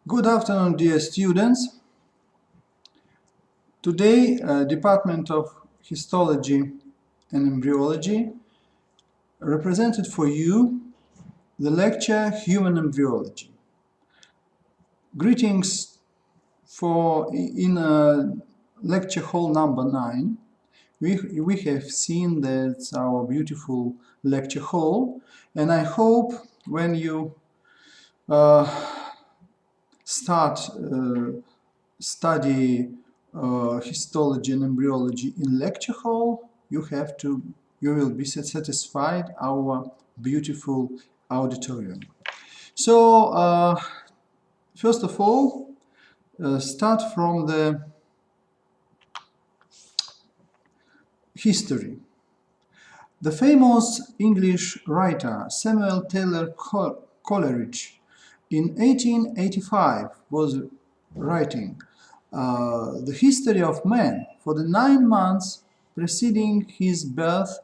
Good afternoon, dear students. Today, Department of Histology and Embryology represented for you the lecture Human Embryology. Greetings in lecture hall number 9. We have seen that's our beautiful lecture hall, and I hope when you start study histology and embryology in lecture hall, you will be satisfied our beautiful auditorium. So first of all, start from the history. The famous English writer Samuel Taylor Coleridge in 1885 was writing the history of man for the 9 months preceding his birth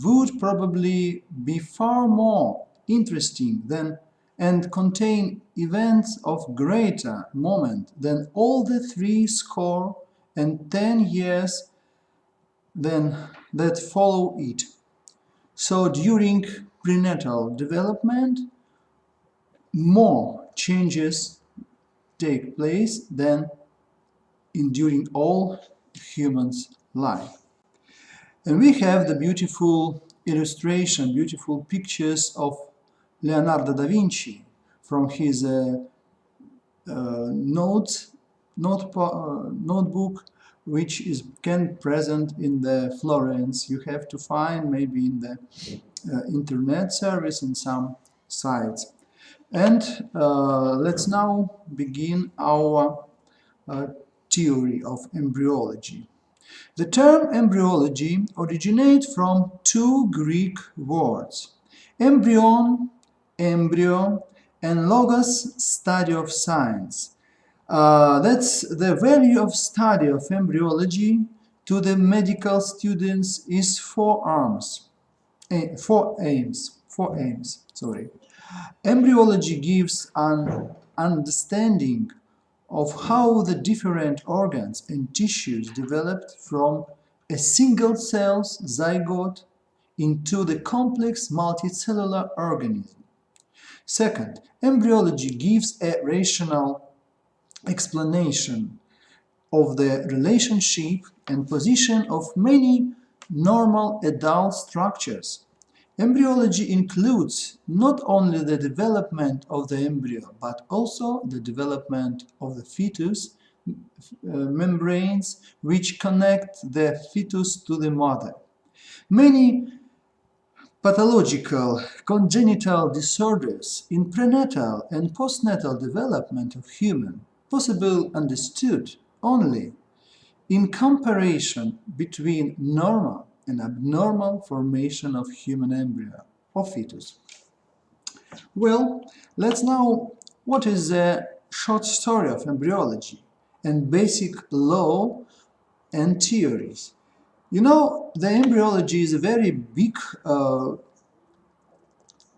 would probably be far more interesting than and contain events of greater moment than all the 70 years that follow it. So during prenatal development, more changes take place than during all humans' life. And we have the beautiful illustration, beautiful pictures of Leonardo da Vinci from his notebook, which can present in the Florence. You have to find maybe in the internet service in some sites. And let's now begin our theory of embryology. The term embryology originates from 2 Greek words, embryon, embryo, and logos, study of science. That's the value of study of embryology to the medical students is 4 aims. Embryology gives an understanding of how the different organs and tissues developed from a single cell zygote into the complex multicellular organism. Second, embryology gives a rational explanation of the relationship and position of many normal adult structures. Embryology includes not only the development of the embryo, but also the development of the fetus membranes which connect the fetus to the mother. Many pathological congenital disorders in prenatal and postnatal development of human possible understood only in comparison between normal and abnormal formation of human embryo or fetus. Well, let's know what is the short story of embryology and basic law and theories. You know, the embryology is a very big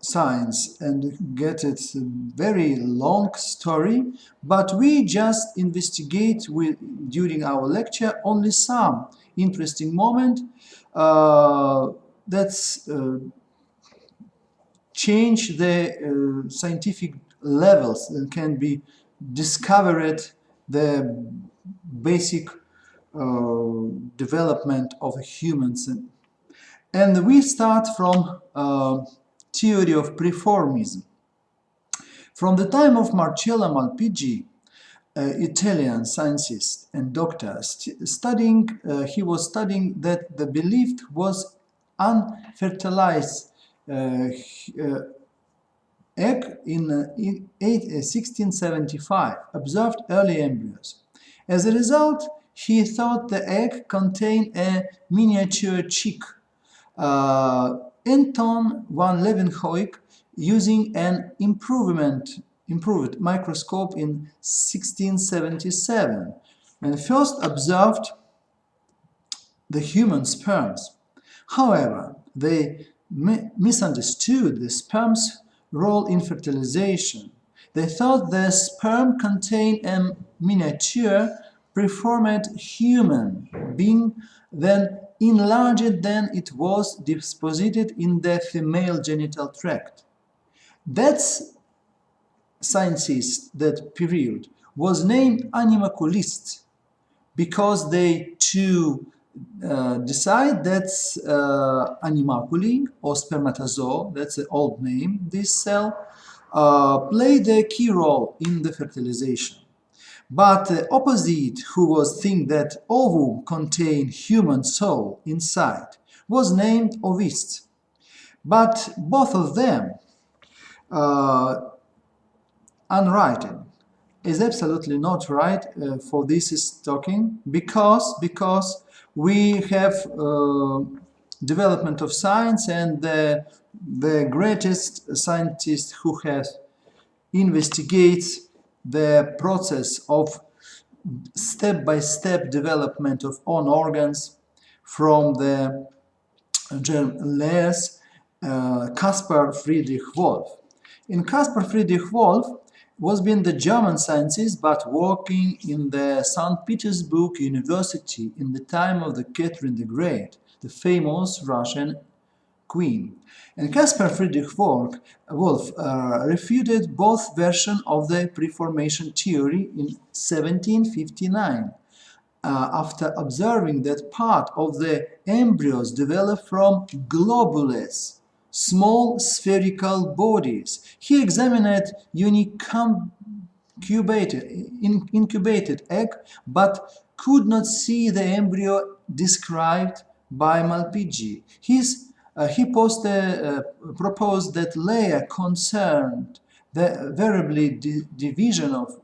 science and get it a very long story, but we just investigate during our lecture only some interesting moment that's change the scientific levels and can be discovered the basic development of humans. And we start from theory of preformism. From the time of Marcello Malpighi, Italian scientist and doctor, he was studying that the believed was unfertilized egg in 1675 observed early embryos. As a result, he thought the egg contained a miniature chick. Anton van Leeuwenhoek, using an improvement improved microscope in 1677 and first observed the human sperms. However, they misunderstood the sperm's role in fertilization. They thought the sperm contained a miniature preformed human being, then enlarged than it was deposited in the female genital tract. That scientist, that period, was named animalculist because they too decide that animalcule or spermatozoa, that's the old name, this cell, played a key role in the fertilization. But the opposite, who was think that ovum contained human soul inside, was named ovist. But both of them, unrighted, is absolutely not right for this is talking because we have development of science, and the greatest scientist who has investigates the process of step-by-step development of own organs from the germ layers, Caspar Friedrich Wolf. In Caspar Friedrich Wolf was been the German scientist, but working in the St. Petersburg University in the time of the Catherine the Great, the famous Russian queen. And Caspar Friedrich Wolf refuted both versions of the preformation theory in 1759, after observing that part of the embryos develop from globules, small spherical bodies. He examined incubated egg, but could not see the embryo described by Malpighi. He proposed that layer concerned the variable division of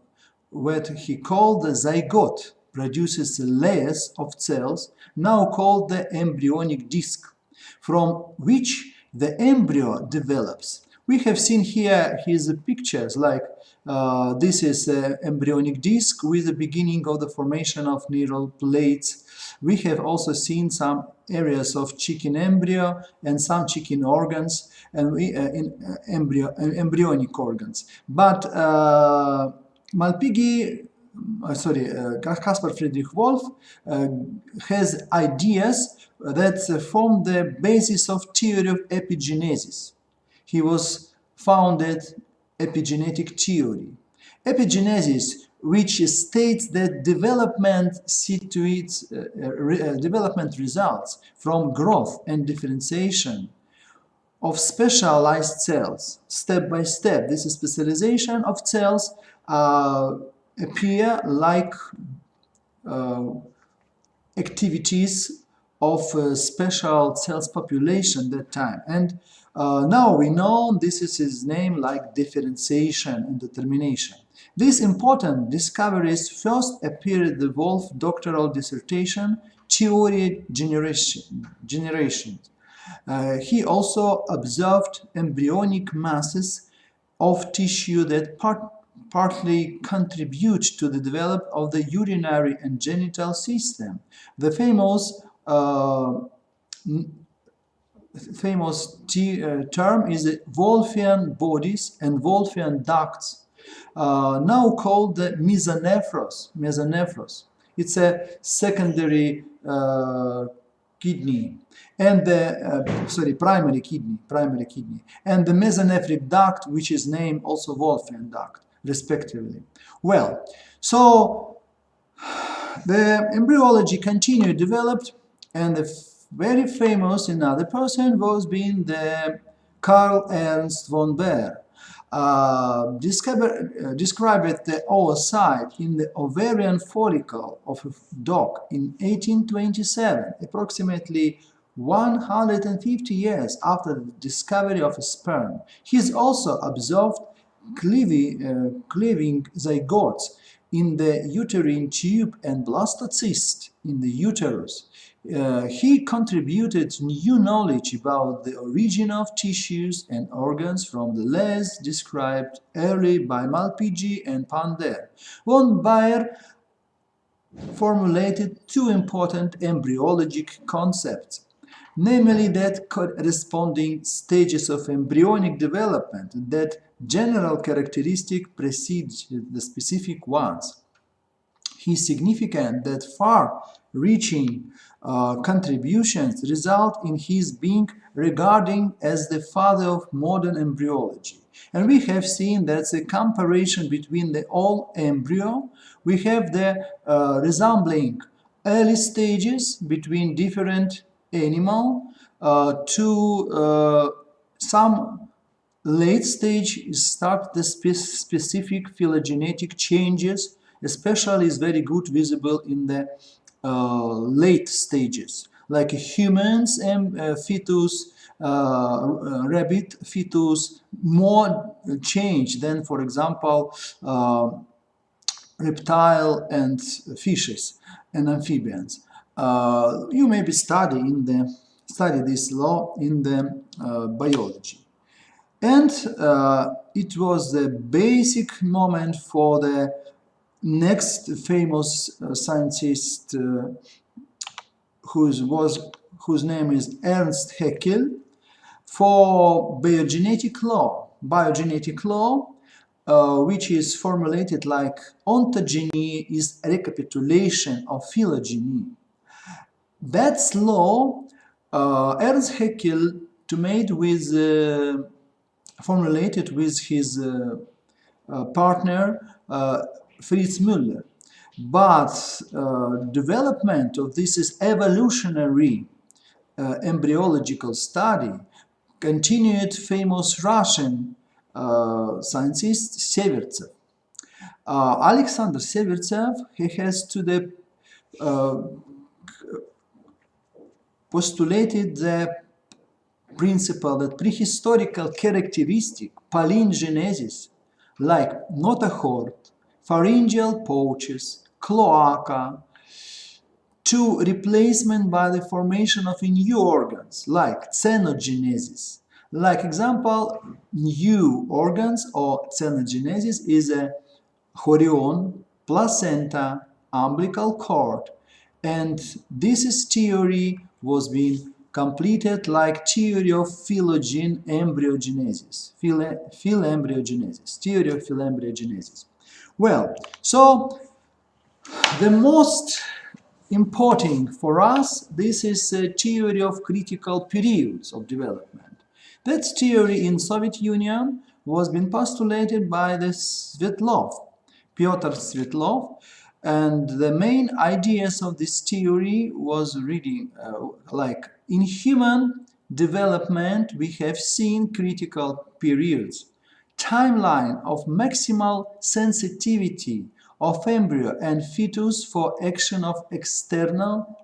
what he called the zygote, produces layers of cells, now called the embryonic disc, from which the embryo develops. We have seen here his pictures, like this is an embryonic disc with the beginning of the formation of neural plates. We have also seen some areas of chicken embryo and some chicken organs and embryonic organs. But Caspar Friedrich Wolf has ideas that form the basis of theory of epigenesis. He was founded epigenetic theory. Epigenesis, which states that development results from growth and differentiation of specialized cells, step by step. This specialization of cells appear like activities of special cells population that time. And now we know this is his name, like differentiation and determination. These important discoveries first appeared in the Wolf doctoral dissertation, Theory Generation. He also observed embryonic masses of tissue that partly contribute to the development of the urinary and genital system. The famous term is Wolffian bodies and Wolffian ducts, now called the mesonephros. It's a secondary kidney, and the primary kidney, and the mesonephric duct, which is named also Wolffian duct, respectively. Well, so the embryology continued developed, and the very famous another person was being the Carl Ernst von Baer. Described the oocyte in the ovarian follicle of a dog in 1827, approximately 150 years after the discovery of a sperm. He has also observed cleaving zygotes in the uterine tube and blastocyst in the uterus. He contributed new knowledge about the origin of tissues and organs from the less described early by Malpighi and Pander. Von Baer formulated two important embryologic concepts, namely that corresponding stages of embryonic development, that general characteristic precedes the specific ones. It is significant that far-reaching contributions result in his being regarded as the father of modern embryology. And we have seen that the comparison between the old embryo, we have the resembling early stages between different animals to some late stage start the specific phylogenetic changes, especially is very good visible in the late stages, like humans and fetus, rabbit fetus, more change than, for example, reptile and fishes and amphibians. You maybe study this law in the biology. And it was the basic moment for the next famous scientist whose name is Ernst Haeckel, for biogenetic law. Biogenetic law, which is formulated like ontogeny is a recapitulation of phylogeny. That's law Ernst Haeckel formulated with his partner Fritz Müller. But development of this is evolutionary embryological study continued famous Russian scientist Severtsev. Alexander Severtsev, he has to the postulated the principle that prehistorical characteristic palingenesis, like notochord, pharyngeal pouches, cloaca, to replacement by the formation of new organs, like xenogenesis. Like example, new organs or xenogenesis is a chorion, placenta, umbilical cord, and this theory was being completed like theory of phylogen embryogenesis, philembryogenesis, theory of philembryogenesis. Well, so the most important for us, this is a theory of critical periods of development. That theory in Soviet Union was being postulated by the Svetlov, Pyotr Svetlov, and the main ideas of this theory was reading like in human development we have seen critical periods, timeline of maximal sensitivity of embryo and fetus for action of external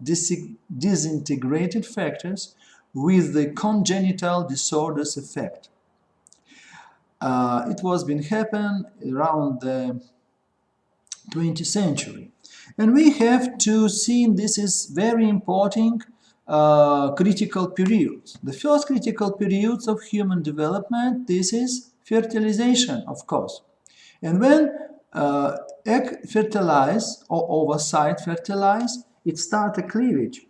disintegrated factors with the congenital disorders effect. It was been happen around the 20th century. And we have to see this is very important critical periods. The first critical periods of human development, this is fertilization, of course. And when egg fertilize or ovocyte fertilize, it starts a cleavage.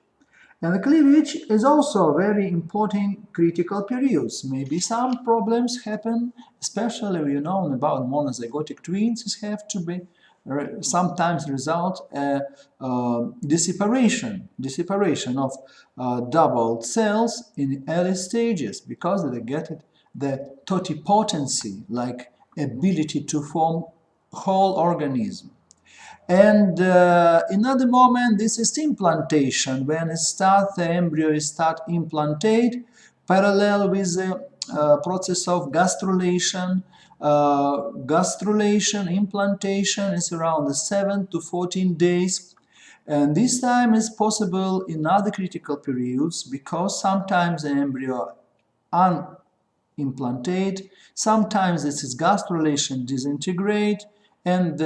And the cleavage is also very important critical periods. Maybe some problems happen, especially we know about monozygotic twins, it have to be sometimes result disseparation of doubled cells in early stages because they get the totipotency, like ability to form whole organism. And another moment, this is implantation. When it starts, the embryo start implantate, parallel with the process of gastrulation. Implantation is around the 7 to 14 days. And this time is possible in other critical periods because sometimes the embryo unimplantate, sometimes this is gastrulation disintegrate, and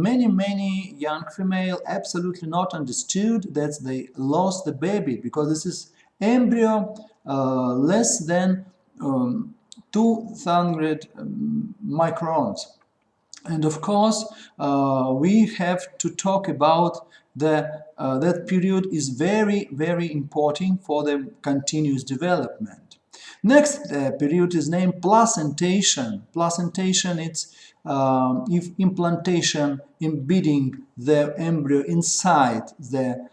many young female absolutely not understood that they lost the baby, because this is embryo less than 200 microns. And of course, we have to talk about that period is very important for the continuous development. Next period is named placentation. Placentation, it's if implantation embedding the embryo inside the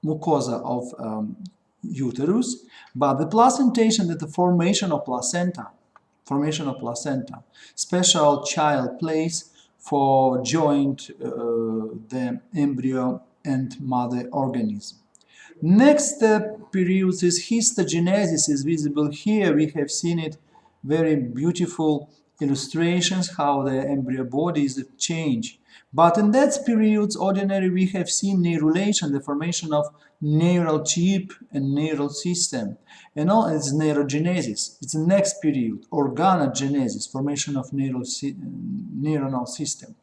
mucosa of uterus, but the placentation is the formation of placenta. Special child place for joint the embryo and mother organism. Next period is histogenesis, is visible here. We have seen it, very beautiful illustrations how the embryo body is changed. But in that period, ordinary, we have seen neurulation, the formation of neural chip and neural system. And all it's neurogenesis. It's the next period, organogenesis, formation of neuronal system.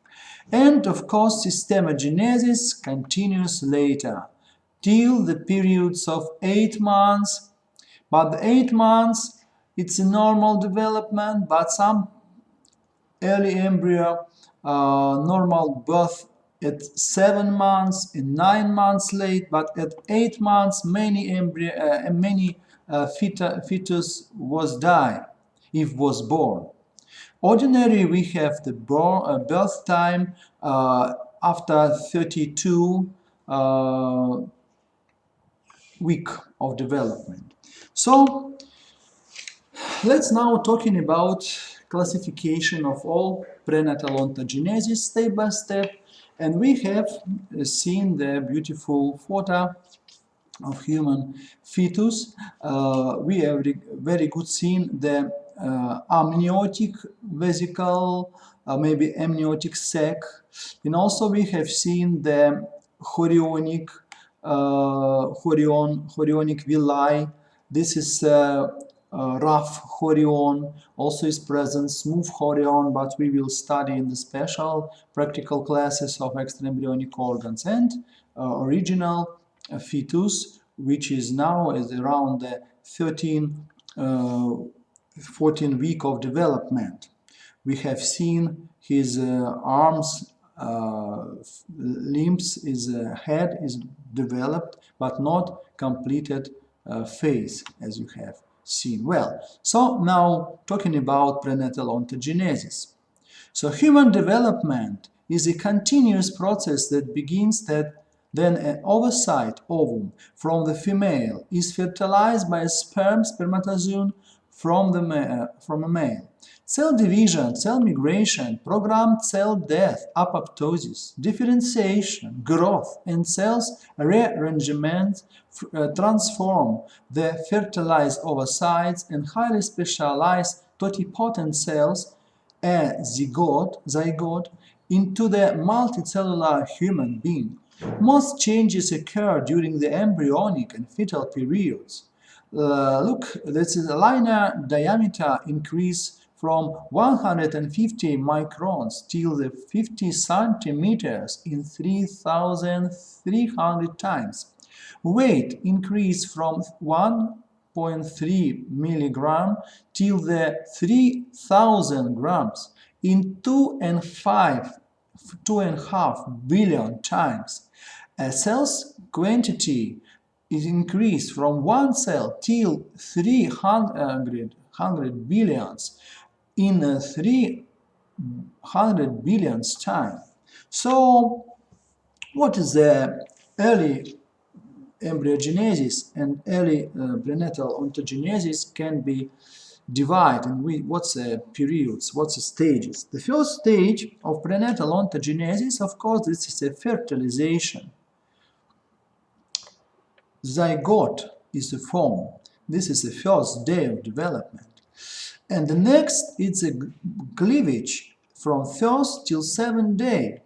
And of course, systemogenesis continues later, till the periods of 8 months. But the 8 months, it's a normal development, but some early embryo, normal birth at 7 months and 9 months late, but at 8 months many fetus was die if was born. Ordinary, we have the birth time after 32 week of development. So let's now talking about classification of all prenatal ontogenesis step by step, and we have seen the beautiful photo of human fetus. We have very good seen the amniotic vesicle, maybe amniotic sac, and also we have seen the chorionic villi. This is rough chorion, also is present smooth chorion, but we will study in the special practical classes of extraembryonic organs, and original fetus, which is now is around the 14 week of development. We have seen his arms, limbs, his head is developed, but not completed phase, as you have seen. Well, so now talking about prenatal ontogenesis. So human development is a continuous process that begins then an oocyte, ovum, from the female is fertilized by a spermatozoon from a male. Cell division, cell migration, programmed cell death, apoptosis, differentiation, growth, and cells rearrangement transform the fertilized oocytes and highly specialized totipotent cells, a zygote, into the multicellular human being. Most changes occur during the embryonic and fetal periods. Look, this is a linear diameter increase from 150 microns till the 50 centimeters in 3,300 times. Weight increase from 1.3 milligram till the 3,000 grams in 2.5 billion times. A cell's quantity is increased from 1 cell till 300 billions in 300 billions time. So what is the early embryogenesis and early prenatal ontogenesis can be divided, and what's the periods, what's the stages. The first stage of prenatal ontogenesis, of course, this is a fertilization. Zygote is the form. This is the first day of development. And the next is a cleavage from first till 7th day.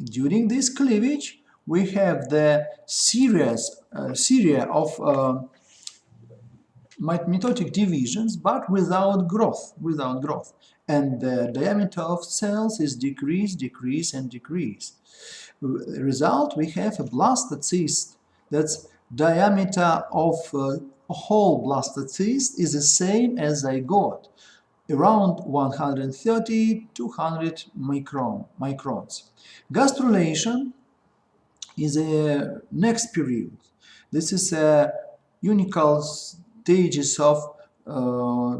During this cleavage, we have the series of mitotic divisions, but without growth. and the diameter of cells is decrease, decrease, and decrease. Result, we have a blastocyst. That's diameter of a whole blastocyst is the same as zygote, around 130-200 microns. Gastrulation is a next period. This is a unical stages of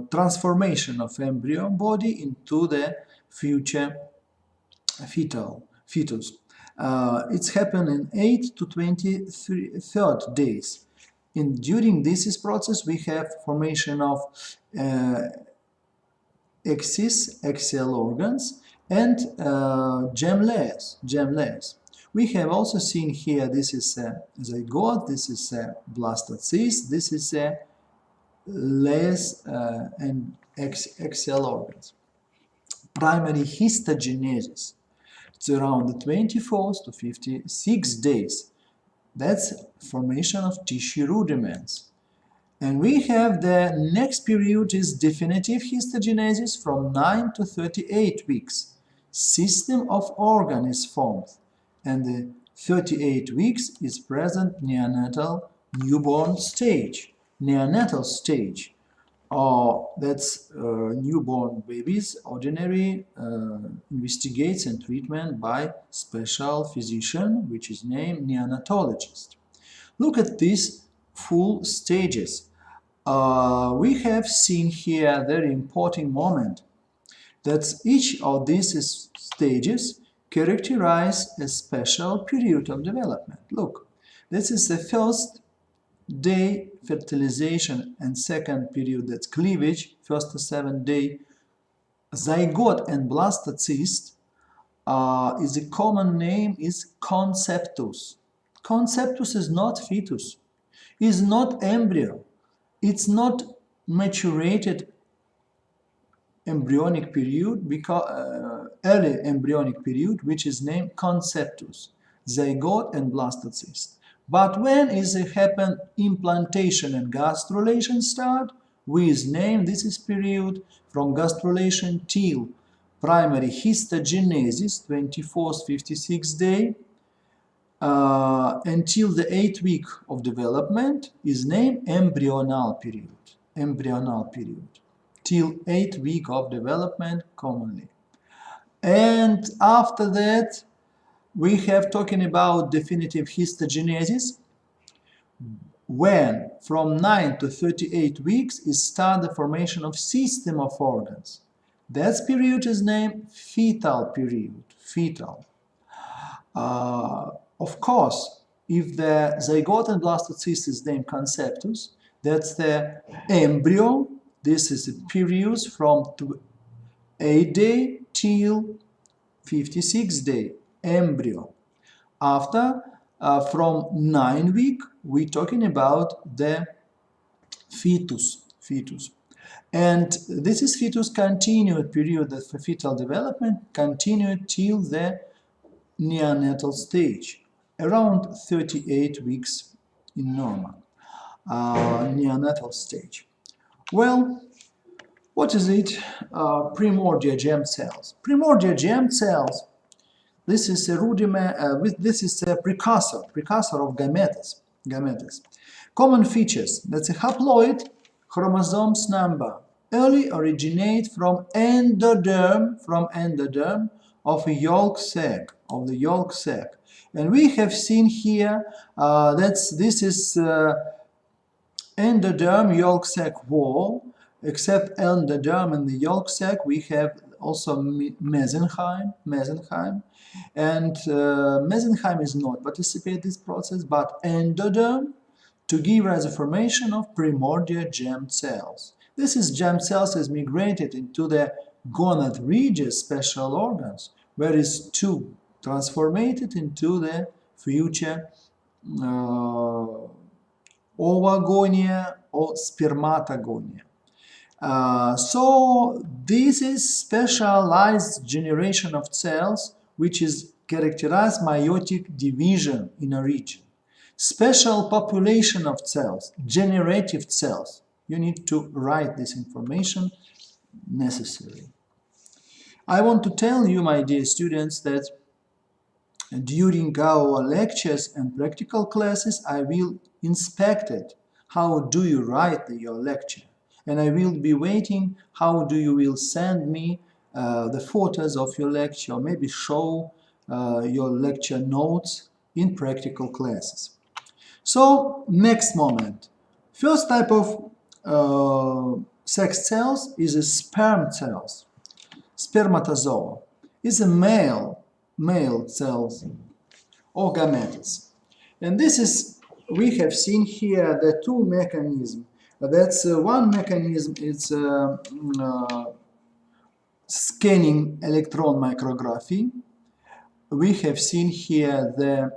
transformation of embryo body into the future fetus. It's happened in 8 to 23rd days. During this process, we have formation of axial organs and germ layers. We have also seen here, this is a zygote, this is a blastocyst, this is a layers and axial organs. Primary histogenesis, it's around the 24th to 56 days. That's formation of tissue rudiments. And we have the next period is definitive histogenesis from 9 to 38 weeks. System of organ is formed, and the 38 weeks is present neonatal newborn stage. Neonatal stage, that's newborn babies, ordinary investigates and treatment by special physician, which is named neonatologist. Look at these full stages. We have seen here a very important moment, that each of these stages characterize a special period of development. Look, this is the first day fertilization and second period, that's cleavage, first to 7th day. Zygote and blastocyst is a common name is conceptus. Conceptus is not fetus, is not embryo, it's not maturated embryonic period, because early embryonic period, which is named conceptus, zygote and blastocyst. But when is it happen implantation and gastrulation start, we is named this is period from gastrulation till primary histogenesis, 24th, 56th day, until the 8th week of development is named embryonal period. Embryonal period. Till 8th week of development commonly. And after that, we have talking about definitive histogenesis, when from 9 to 38 weeks is start the formation of system of organs. That period is named fetal period, fetal. Of course, if the zygote and blastocyst is named conceptus, that's the embryo. This is the period from 8 day till 56 day, embryo. After, from 9 week, we're talking about the fetus. And this is fetus continued period of fetal development, continued till the neonatal stage, around 38 weeks in normal neonatal stage. Well, what is it? Primordial germ cells. Primordial germ cells, this is a rudiment, this is a precursor of gametes. Common features, that's a haploid, chromosomes number, early originate from endoderm of a yolk sac, And we have seen here, this is endoderm yolk sac wall. Except endoderm and the yolk sac, we have also mesenchyme, and mesenchyme is not participate in this process, but endoderm to give rise to formation of primordial germ cells. This is germ cells is migrated into the gonad region, special organs, where is to transformated into the future ovagonia or spermatogonia. So this is specialized generation of cells which is characterized meiotic division in a region. Special population of cells, generative cells. You need to write this information necessary. I want to tell you, my dear students, that during our lectures and practical classes, I will inspect it. How do you write your lecture? And I will be waiting how do you will send me the photos of your lecture, maybe show your lecture notes in practical classes. So, next moment. First type of sex cells is a sperm cells. Spermatozoa is a male cells or gametes. And this is, we have seen here the two mechanisms. That's one mechanism, it's scanning electron micrography. We have seen here the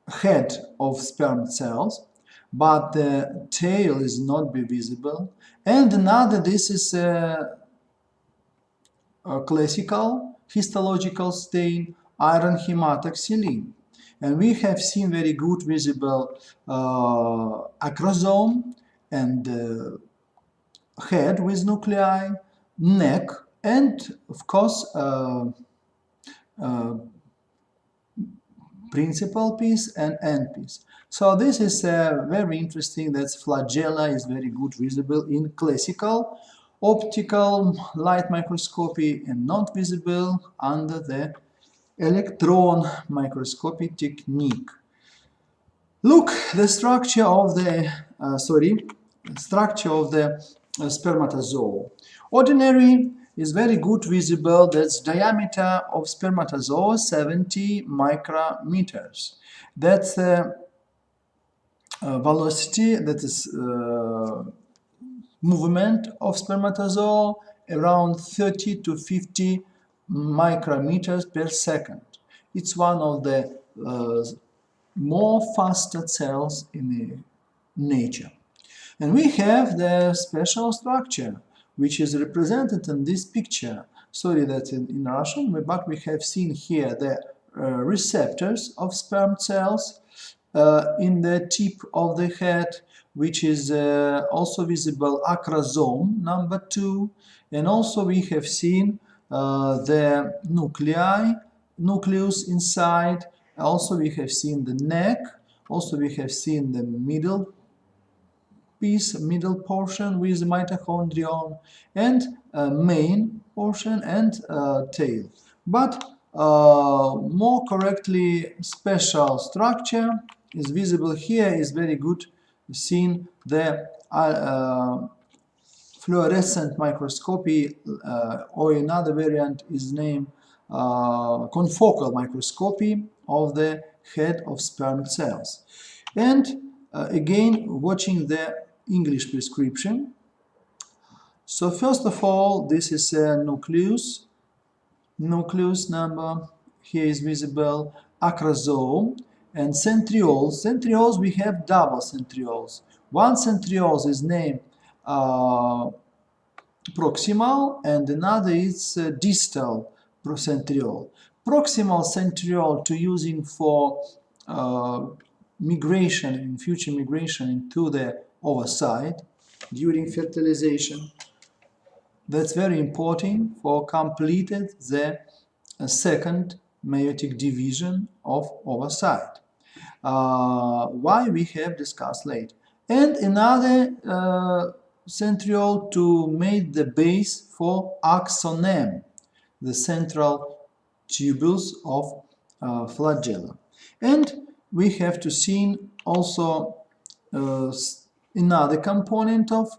head of sperm cells, but the tail is not be visible. And another, this is a classical histological stain, iron hematoxylin. And we have seen very good visible acrosome and head with nuclei, neck, and of course principal piece and end piece. So this is very interesting. That flagella is very good visible in classical optical light microscopy and not visible under the electron microscopy technique. Look, the structure of the spermatozoa. Ordinary is very good visible. That's diameter of spermatozoa 70 micrometers. That's velocity, that is movement of spermatozoa around 30 to 50 micrometers per second. It's one of the more faster cells in nature. And we have the special structure which is represented in this picture. Sorry, that's in Russian, but we have seen here the receptors of sperm cells in the tip of the head, which is also visible acrosome number 2, and also we have seen the nucleus inside. Also we have seen the neck, also we have seen the middle piece, middle portion with mitochondrion, and main portion and tail. But more correctly, special structure is visible here, is very good seen the fluorescent microscopy, or another variant is named confocal microscopy of the head of sperm cells. And again, watching the English prescription. So first of all, this is a nucleus number, here is visible, acrosome, and centrioles. Centrioles, we have double centrioles. One centriole is named proximal, and another is distal centriole. Proximal centriole to using for migration, in future migration into the ovocyte during fertilization. That's very important for completed the second meiotic division of ovocyte. Why we have discussed later. And another centriole to make the base for axoneme, the central tubules of flagella. And we have to see also another component of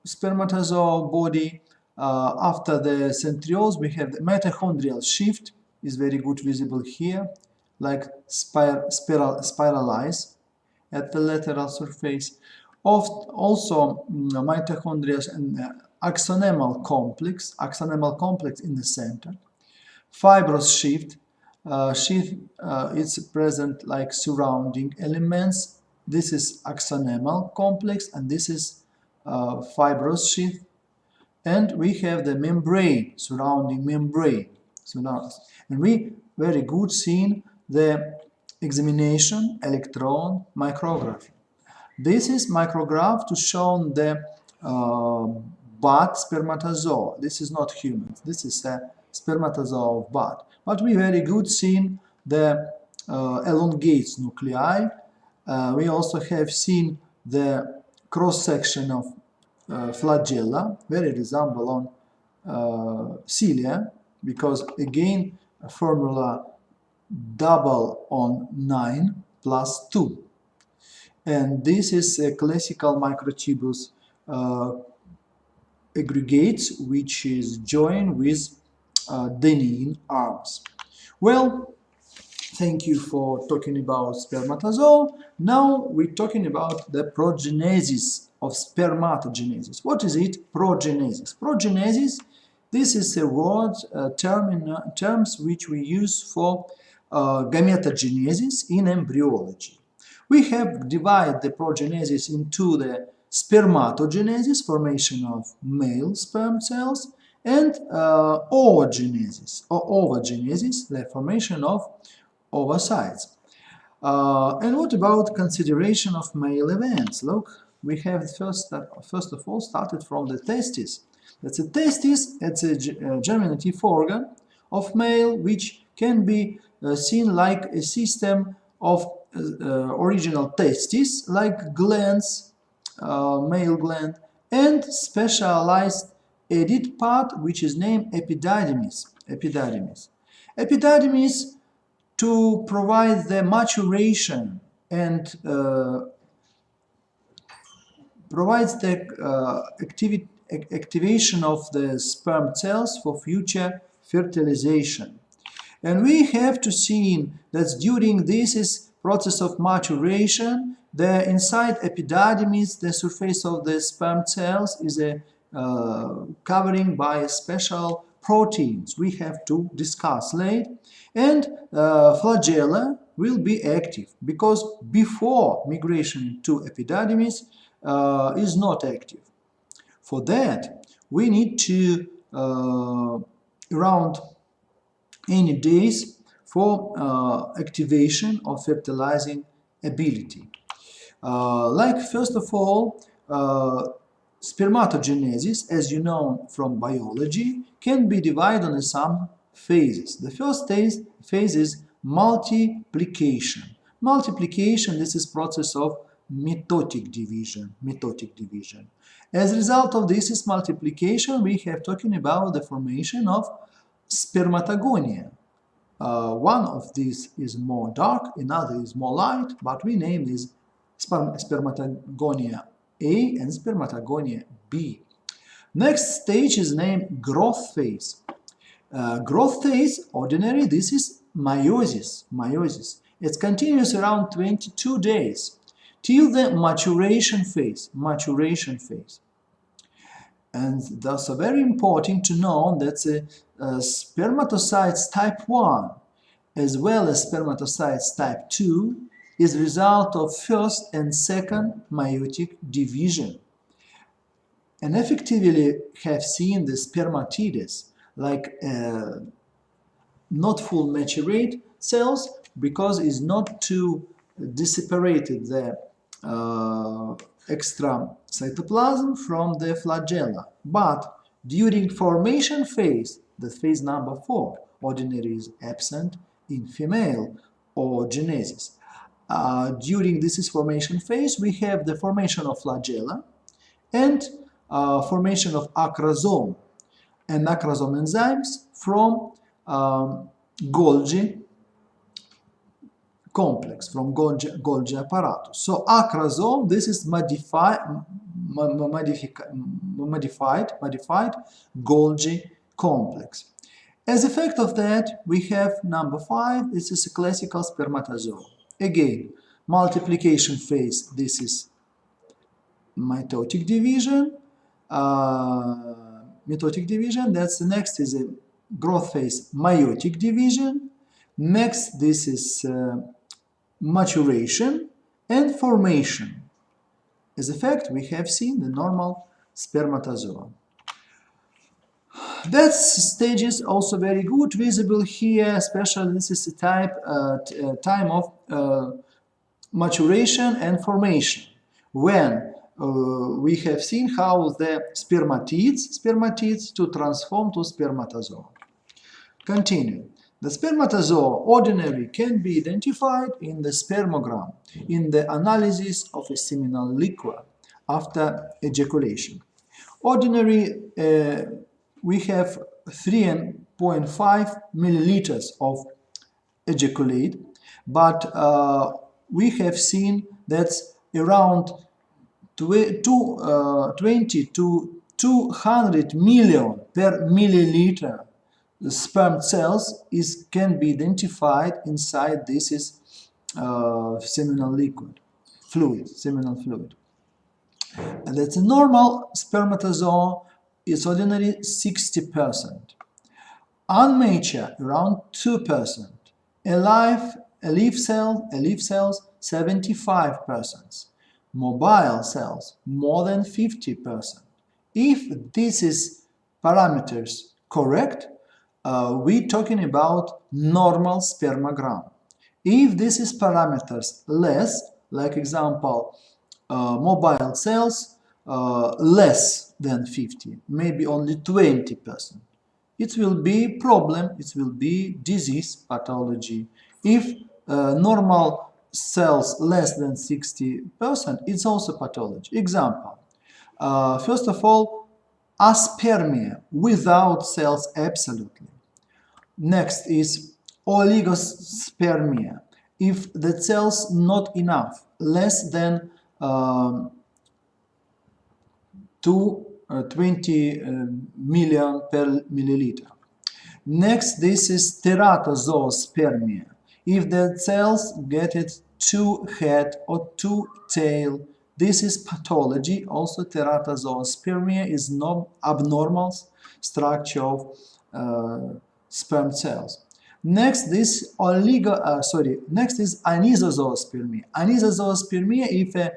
spermatozoa body. After the centrioles, we have the mitochondrial shift, is very good visible here, like spiralized at the lateral surface. Also mitochondria and axonemal complex in the center. Fibrous shift, it's present like surrounding elements. This is axonemal complex and this is fibrous sheath. And we have the membrane, surrounding membrane. And we very good seen the examination electron micrography. This is micrograph to show the bat spermatozoa. This is not humans. This is a spermatozoa of bat. But we very good seen the elongates nuclei. We also have seen the cross-section of flagella, very resemble on cilia, because again formula double on 9 plus 2. And this is a classical microtubule aggregates which is joined with Dennean arms. Well, thank you for talking about spermatozoa. Now we're talking about the progenesis of spermatogenesis. What is it? Progenesis. Progenesis, this is a word, terms which we use for gametogenesis in embryology. We have divided the progenesis into the spermatogenesis, formation of male sperm cells, and oogenesis, or ovogenesis, the formation of ovocytes. And what about consideration of male events? Look, we have first of all started from the testis. That's a testis, it's a germinative organ of male which can be seen like a system of original testes, like glands, male gland, and specialized edit part which is named epididymis. Epididymis to provide the maturation and provides the activation of the sperm cells for future fertilization. And we have to see that during this process of maturation, the inside epididymis, the surface of the sperm cells, is a covering by special proteins we have to discuss later, and flagella will be active because before migration to epididymis is not active. For that, we need to around any days for activation of fertilizing ability. Like first of all, spermatogenesis, as you know from biology, can be divided on some phases. The first phase is multiplication. Multiplication, this is process of mitotic division. As a result of this multiplication, we have talking about the formation of spermatogonia. One of these is more dark, another is more light, but we name this spermatogonia A and spermatogonia B. Next stage is named growth phase. Growth phase, ordinary, this is meiosis. It continues around 22 days till the maturation phase. And thus very important to know that spermatocytes type 1 as well as spermatocytes type 2 is result of first and second meiotic division. And effectively have seen the spermatids like not full maturate cells because it's not too dissipated the extra cytoplasm from the flagella. But during formation phase, the phase number 4, ordinary is absent in female oogenesis. During this formation phase, we have the formation of flagella and formation of acrosome and acrosome enzymes from Golgi complex, from Golgi apparatus. So acrosome, this is modified Golgi complex. As effect of that, we have number 5, this is a classical spermatozoa. Again, multiplication phase, this is mitotic division. That's the next is a growth phase, meiotic division. Next, this is maturation and formation. As a fact, we have seen the normal spermatozoa. That stage is also very good, visible here, especially this is the time of maturation and formation, when we have seen how the spermatids to transform to spermatozoa. Continue. The spermatozoa ordinary can be identified in the spermogram in the analysis of a seminal liquor after ejaculation. Ordinary, we have 3.5 milliliters of ejaculate, but we have seen that's around 20 to 200 million per milliliter sperm cells can be identified inside this is seminal liquid, seminal fluid. And that's a normal spermatozoa is ordinary 60%. Unmature around 2%. Leaf cells 75%. Mobile cells more than 50%. If this is parameters correct, we're talking about normal spermogram. If this is parameters less, like example, mobile cells less than 50, maybe only 20%, it will be problem, it will be disease pathology. If normal cells less than 60%, it's also pathology. Example, first of all, aspermia without cells absolutely. Next is oligospermia, if the cells not enough, less than 20 million per milliliter. Next, this is teratozoospermia, if the cells get it 2 head or 2 tail. This is pathology. Also, teratozoospermia is no abnormal structure of sperm cells. Next, next is anisozoospermia. Anisozoospermia if a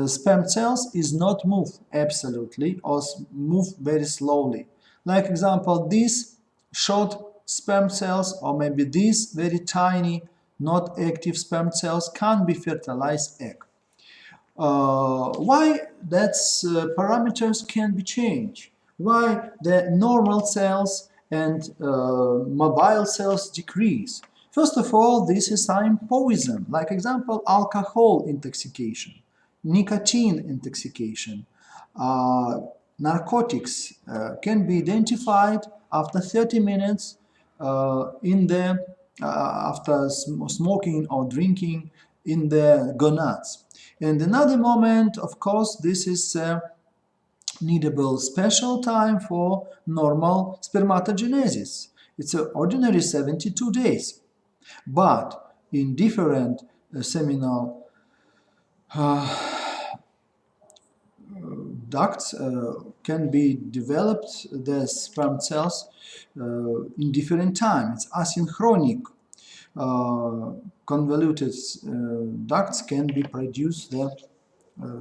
sperm cells is not moved absolutely or move very slowly. Like example, these short sperm cells or maybe these very tiny not active sperm cells can be fertilized egg. Why that parameters can be changed? Why the normal cells and mobile cells decrease? First of all, this is time poison, like example, alcohol intoxication, nicotine intoxication, narcotics can be identified after 30 minutes after smoking or drinking in the gonads. And another moment, of course, this is needable special time for normal spermatogenesis. It's an ordinary 72 days. But in different seminal ducts can be developed the sperm cells in different time. It's asynchronic. Convoluted ducts can be produced the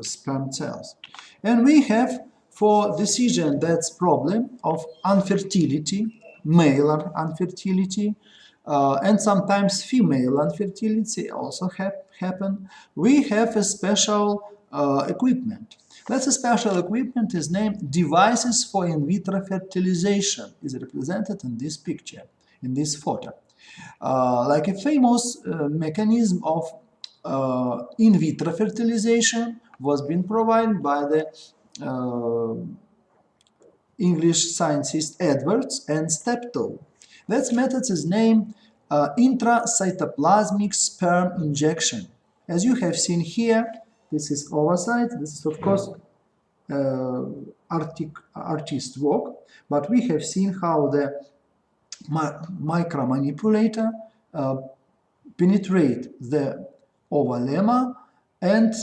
sperm cells. And we have for decision that's problem of infertility, male infertility, and sometimes female infertility also happen. We have a special equipment. That's a special equipment is named devices for in vitro fertilization, is represented in this picture, in this photo. Like a famous mechanism of in vitro fertilization was being provided by the English scientist Edwards and Steptoe. That method is named intracytoplasmic sperm injection. As you have seen here, this is oversight, this is of course artist work, but we have seen how the micromanipulator penetrate the ovalemma and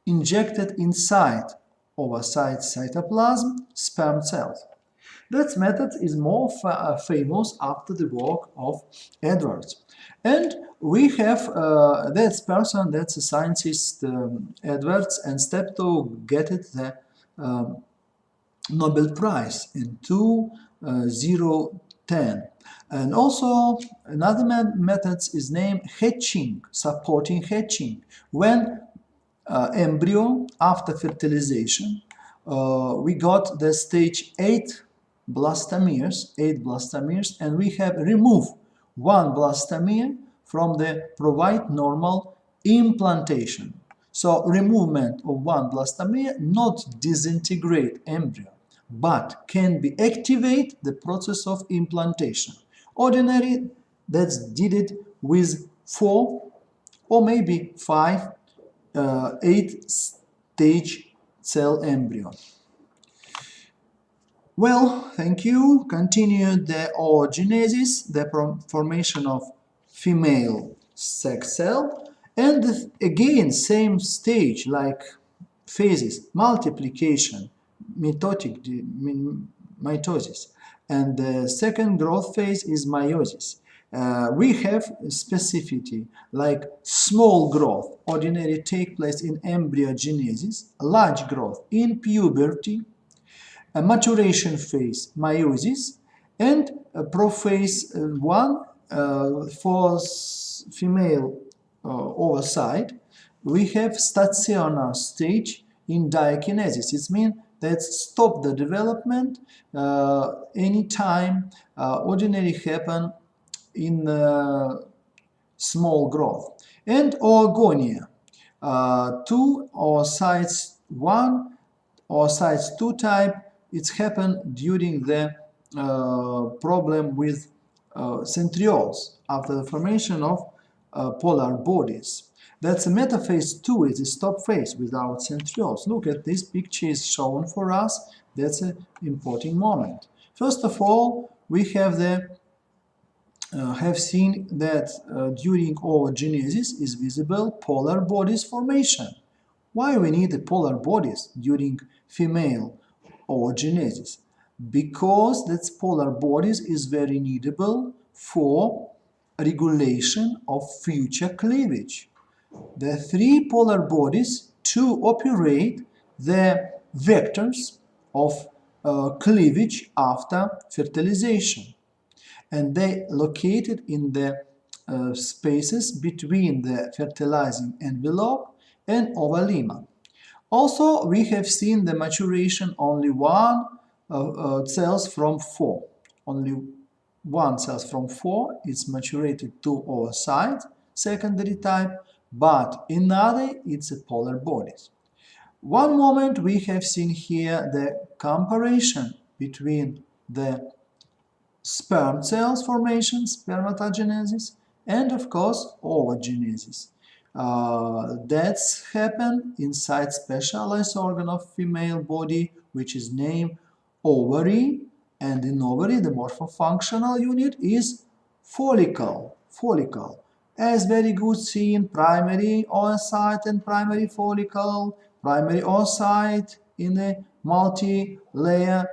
injected inside ovocyte cytoplasm sperm cells. That method is more famous after the work of Edwards. And we have that person, that's a scientist, Edwards and Steptoe, get it the Nobel Prize in 2010. And also another method is named hatching, supporting hatching. When embryo after fertilization, we got the stage 8 blastomeres, and we have removed one blastomere from the provide normal implantation. So removement of one blastomere not disintegrate embryo, but can be activate the process of implantation. Ordinary, that's did it with 4 or maybe 5 8-stage cell embryo. Well, thank you. Continue the oogenesis, the formation of female sex cell, and again same stage like phases: multiplication, mitosis, and the second growth phase is meiosis. We have specificity like small growth ordinarily take place in embryogenesis, large growth in puberty, a maturation phase meiosis, and a prophase 1 for female oocyte. We have stationary stage in diakinesis. It means that stop the development anytime ordinarily happen in small growth. And oogonia, 2 oocytes 1, oocytes 2 type, it's happened during the problem with centrioles after the formation of polar bodies. That's a metaphase 2, it's a stop phase without centrioles. Look at this picture is shown for us. That's an important moment. First of all, we have seen that during oogenesis is visible polar bodies formation. Why we need the polar bodies during female oogenesis? Because that polar bodies is very needable for regulation of future cleavage. The 3 polar bodies to operate the vectors of cleavage after fertilization, and they located in the spaces between the fertilizing envelope and ovalema. Also, we have seen the maturation only one cells from 4. Only one cells from 4 is maturated to oocyte, secondary type, but in other it's a polar bodies. One moment we have seen here the comparison between the sperm cells formation, spermatogenesis, and of course oogenesis. That's happened inside specialized organ of female body, which is named ovary, and in ovary the morphofunctional unit is follicle. As very good seen, primary oocyte and primary follicle, primary oocyte in a multi-layer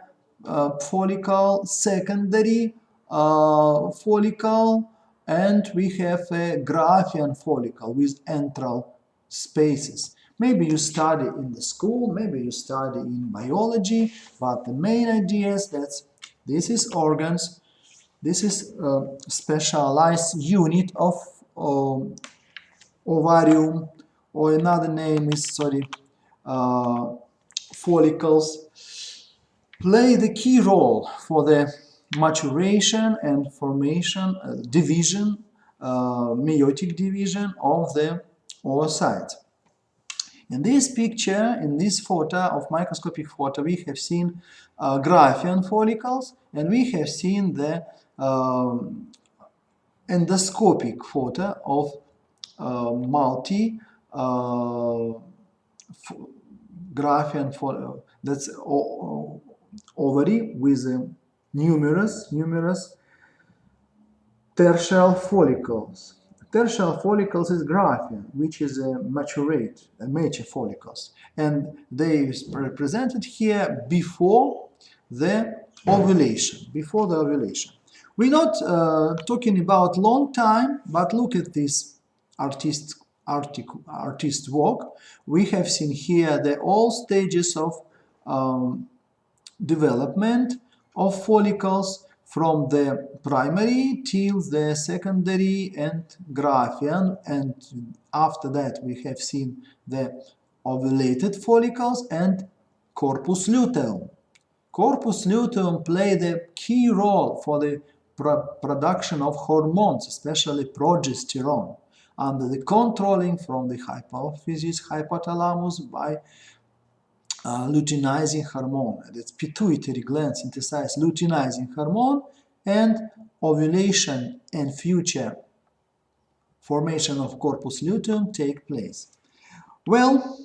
follicle, secondary follicle, and we have a Graafian follicle with antral spaces. Maybe you study in the school, maybe you study in biology, but the main idea is that this is organs, this is a specialized unit of ovarium, or another name is, follicles, play the key role for the maturation and formation, division, meiotic division of the oocyte. In this picture, in this photo of microscopic photo, we have seen Graafian follicles, and we have seen the endoscopic photo of multi Graafian follicle. That's ovary with numerous tertial follicles. Tertial follicles is Graafian, which is mature follicles, and they represented here before the ovulation. We're not talking about long time, but look at this artist work. We have seen here all stages of development of follicles from the primary till the secondary and Graafian, and after that we have seen the ovulated follicles and corpus luteum. Corpus luteum played a key role for the production of hormones, especially progesterone, under the controlling from the hypophysis hypothalamus by luteinizing hormone. That's pituitary gland synthesize luteinizing hormone, and ovulation and future formation of corpus luteum take place. Well,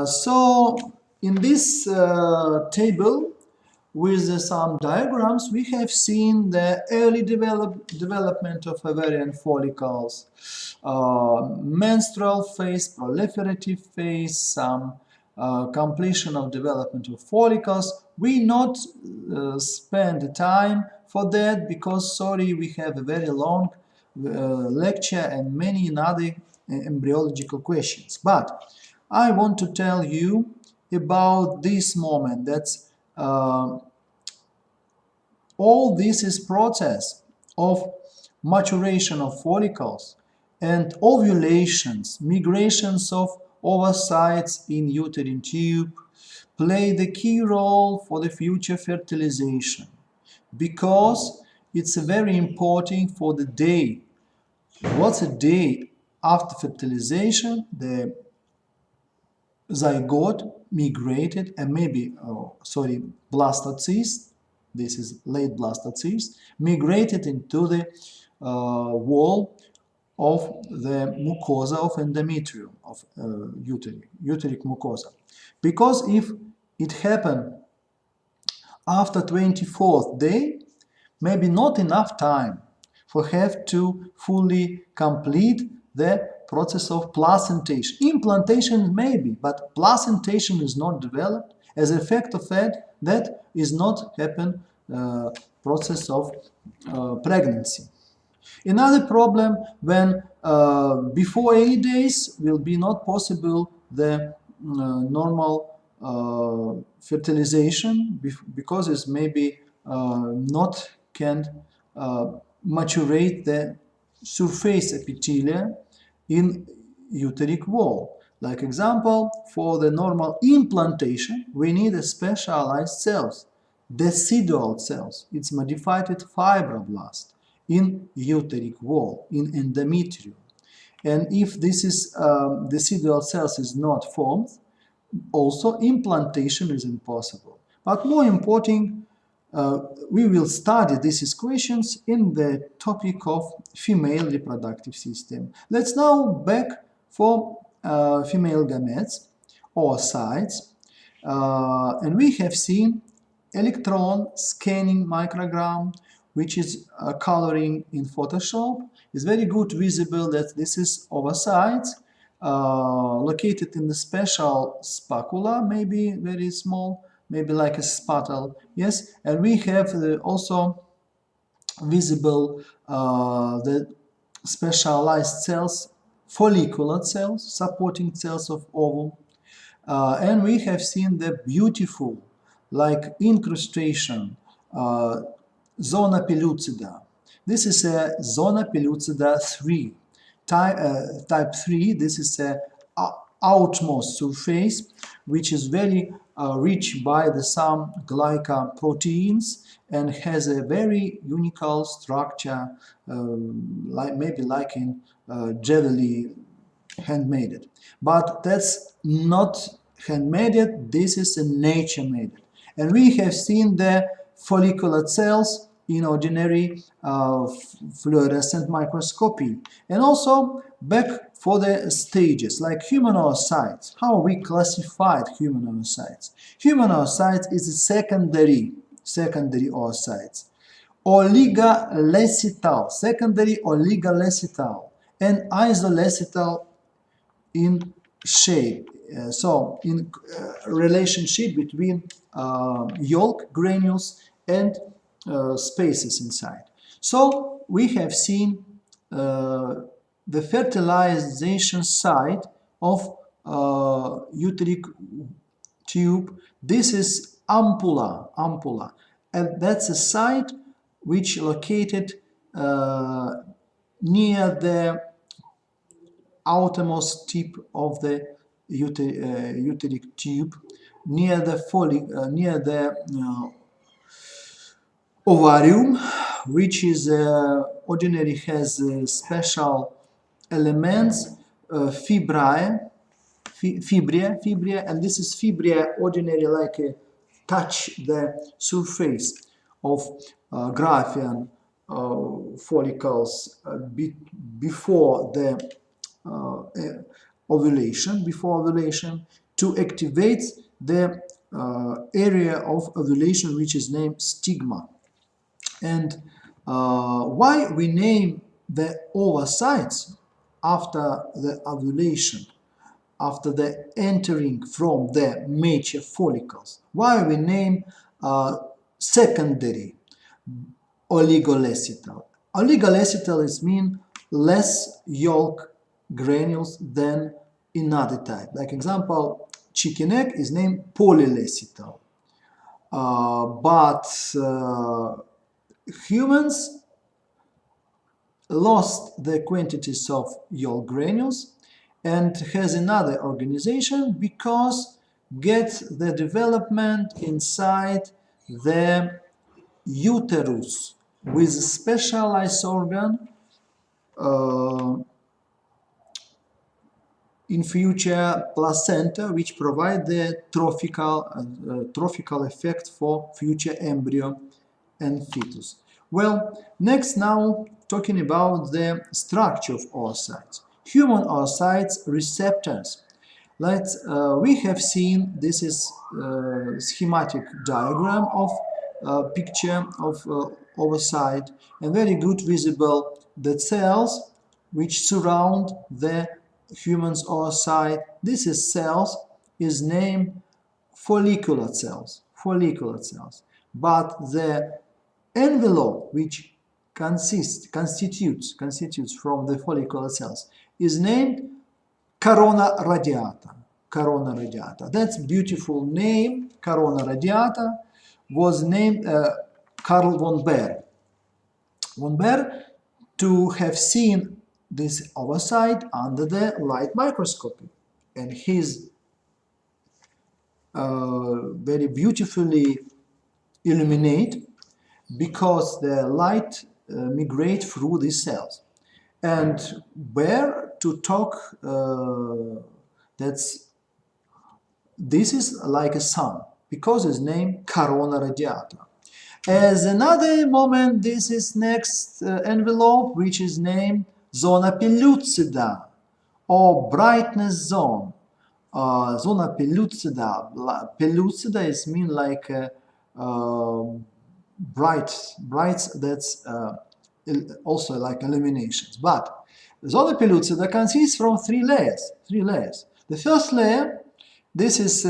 so in this table with some diagrams, we have seen the early development of ovarian follicles, menstrual phase, proliferative phase, some completion of development of follicles. We not spend the time for that because, sorry, we have a very long lecture and many other embryological questions. But I want to tell you about this moment. That's all this is process of maturation of follicles and ovulations, migrations of ovocytes in uterine tube play the key role for the future fertilization, because it's very important for the day. What's a day after fertilization? The zygote migrated and maybe, blastocyst, this is late blastocyst, migrated into the wall of the mucosa of endometrium, of uteric mucosa. Because if it happened after 24th day, maybe not enough time for have to fully complete the process of placentation. Implantation maybe, but placentation is not developed. As a effect of that, that is not happen process of pregnancy. Another problem when before 80 days will be not possible the normal fertilization because it's maybe not can maturate the surface epithelia in uteric wall. Like example, for the normal implantation, we need a specialized cells, decidual cells. It's modified fibroblast in uteric wall, in endometrium. And if this is decidual cells is not formed, also implantation is impossible. But more important, we will study these questions in the topic of female reproductive system. Let's now back for female gametes, oocytes, and we have seen electron scanning microgram, which is coloring in Photoshop. It's very good visible that this is oocytes located in the special spacula, maybe very small, maybe like a spatule, yes, and we have also visible the specialized cells, follicular cells, supporting cells of ovum, and we have seen the beautiful, like incrustation, zona pellucida. This is a zona pellucida 3. Type 3, this is a outmost surface, which is very rich by the some glycoproteins and has a very unique structure, maybe like in jelly handmade. But that's not handmade, this is a nature made. And we have seen the follicular cells in ordinary fluorescent microscopy. And also back for the stages, like human oocytes. How we classified human oocytes? Human oocytes is a secondary oocytes. Oligolecital, secondary oligolecital, and isolecital in shape. So in relationship between yolk granules and spaces inside. So we have seen the fertilization site of uteric tube. This is ampulla, and that's a site which located near the outermost tip of the uteric tube near the ovarium, which is ordinarily has special elements, fibria, and this is fibria ordinarily like touch the surface of Graafian follicles before the ovulation, to activate the area of ovulation, which is named stigma. And why we name the ovocytes after the ovulation, after the entering from the mature follicles? Why we name secondary oligolecytal? Oligolecytal is mean less yolk granules than another type. Like example, chicken egg is named polylecytal. But humans lost the quantities of yolk granules and has another organization because get the development inside the uterus with a specialized organ in future placenta, which provide the trophical effect for future embryo and fetus. Well, next now talking about the structure of oocytes. Human oocytes receptors. We have seen, this is schematic diagram of picture of oocyte, and very good visible the cells which surround the human's oocyte. This is cells is named follicular cells, but the envelope which constitutes from the follicular cells is named corona radiata. That's beautiful name. Corona radiata was named Carl von Baer. Von Baer to have seen this oocyte under the light microscopy, and his very beautifully illuminate because the light migrate through these cells. And Baer to talk this is like a sun because it's named corona radiata. As another moment, this is next envelope which is named zona pellucida or brightness zone. Zona pellucida. Pellucida is mean like bright. That's also like illuminations. But zona pellucida consists from three layers. The first layer, this is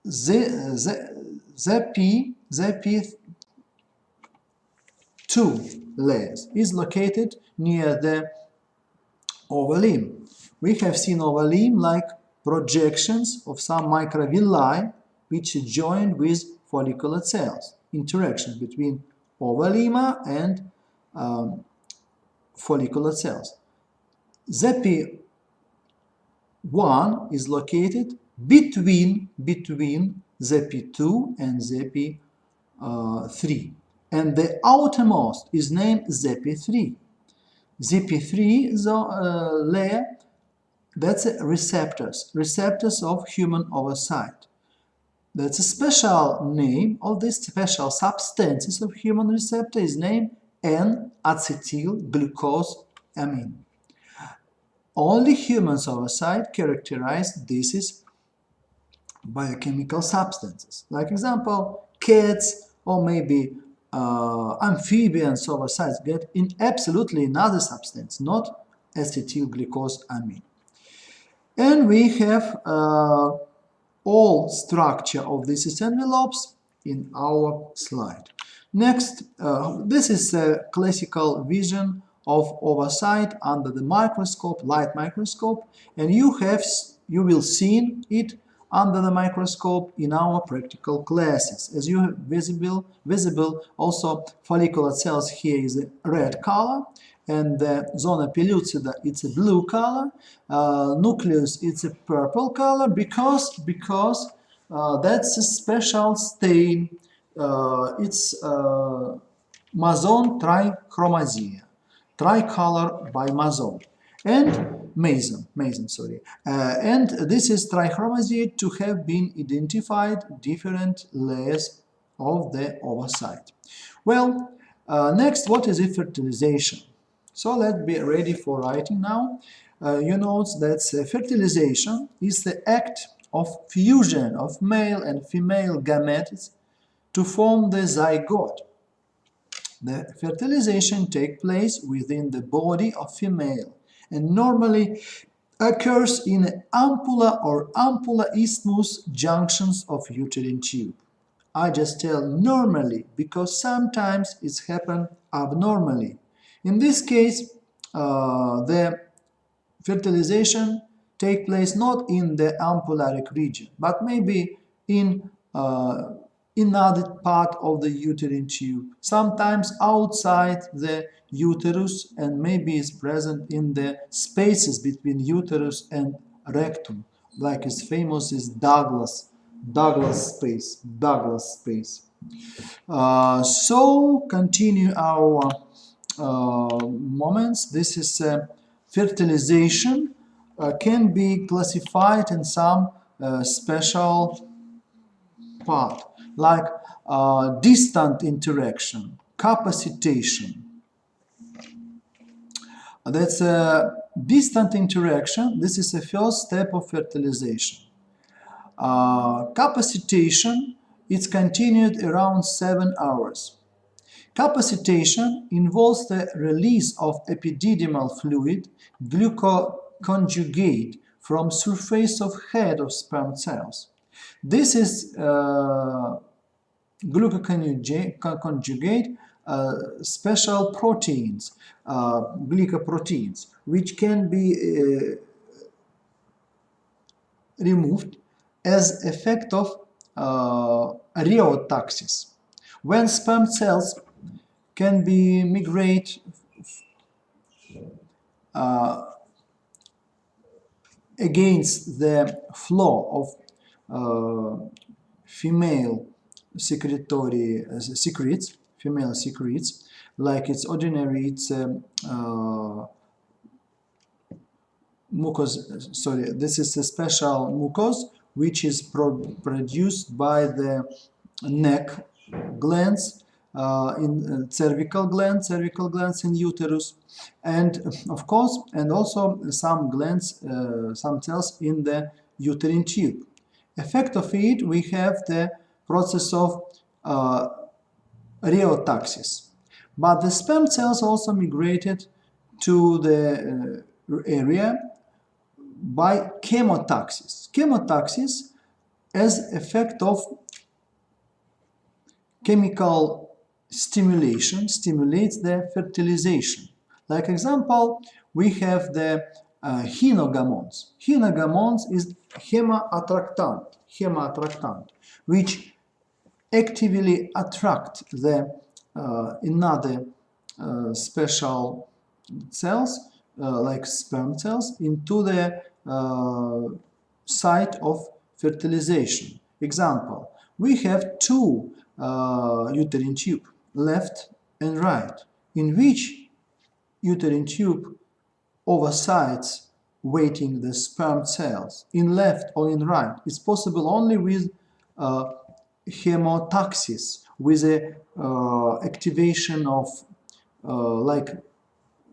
ZP2 layers, is located near the ovarium. We have seen ovarium like projections of some microvilli which are joined with follicular cells, interactions between ovarium and follicular cells. ZP1 is located between ZP2 and ZP3, and the outermost is named ZP3. ZP3 layer, that's receptors of human oocyte. That's a special name of this special substances of human receptor is named N-acetylglucosamine. Only human oocyte characterize this is biochemical substances. Like example, cats or maybe amphibians oocytes get in absolutely another substance, not acetylglucosamine. And we have all structure of these envelopes in our slide. Next, this is a classical vision of oocyte under the microscope, light microscope, and you will see it under the microscope in our practical classes. As you have visible also follicular cells here is a red color, and the zona pellucida it's a blue color, nucleus it's a purple color because that's a special stain. It's Mason trichromasia, tricolor by Mason, and Mason, sorry. And this is trichromasia to have been identified different layers of the ovocyte. Well, next, what is fertilization? So let's be ready for writing now. You know that fertilization is the act of fusion of male and female gametes to form the zygote. The fertilization takes place within the body of female and normally occurs in ampulla or ampulla isthmus junctions of uterine tube. I just tell normally because sometimes it's happen abnormally. In this case, the fertilization take place not in the ampullaric region, but maybe in another part of the uterine tube, sometimes outside the uterus, and maybe is present in the spaces between uterus and rectum, like as famous is Douglas space. So continue our moments. This is fertilization can be classified in some special part, like distant interaction, capacitation. That's a distant interaction. This is the first step of fertilization. Capacitation is continued around 7 hours. Capacitation involves the release of epididymal fluid, glucoconjugate, from surface of head of sperm cells. This is glucoconjugate special proteins, glycoproteins, which can be removed as effect of rheotaxis. When sperm cells can be migrate against the flow of female female secretes, like it's ordinary, it's mucus. Sorry, this is a special mucus which is produced by the neck glands, in cervical glands in uterus, and of course, and also some glands, some cells in the uterine tube. Effect of it, we have the process of rheotaxis. But the sperm cells also migrated to the area by chemotaxis. Chemotaxis as effect of chemical stimulation stimulates the fertilization. Like example, we have the henogamons. Henogamons is hema-attractant, which actively attract the another special cells, like sperm cells, into the site of fertilization. Example, we have two uterine tube, left and right, in which uterine tube ovocytes waiting the sperm cells, in left or in right. It's possible only with hemotaxis, with a activation of like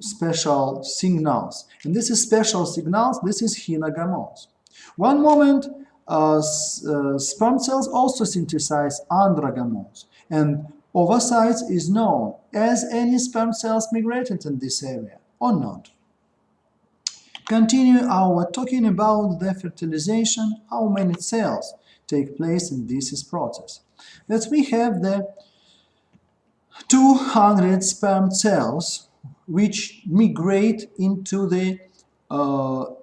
special signals. And this is special signals, this is henogamons. One moment, sperm cells also synthesize androgamons, and ovocytes is known as any sperm cells migrated in this area or not. Continue our talking about the fertilization, how many cells take place in this process. That we have the 200 sperm cells which migrate into the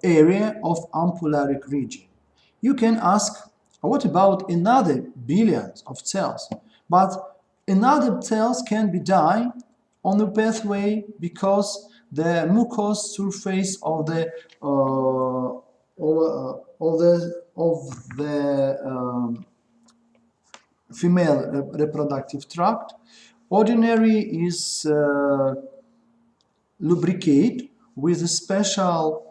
area of ampullaric region. You can ask, what about another billions of cells? But another cells can be dying on the pathway because the mucous surface of the female reproductive tract ordinary is lubricate with a special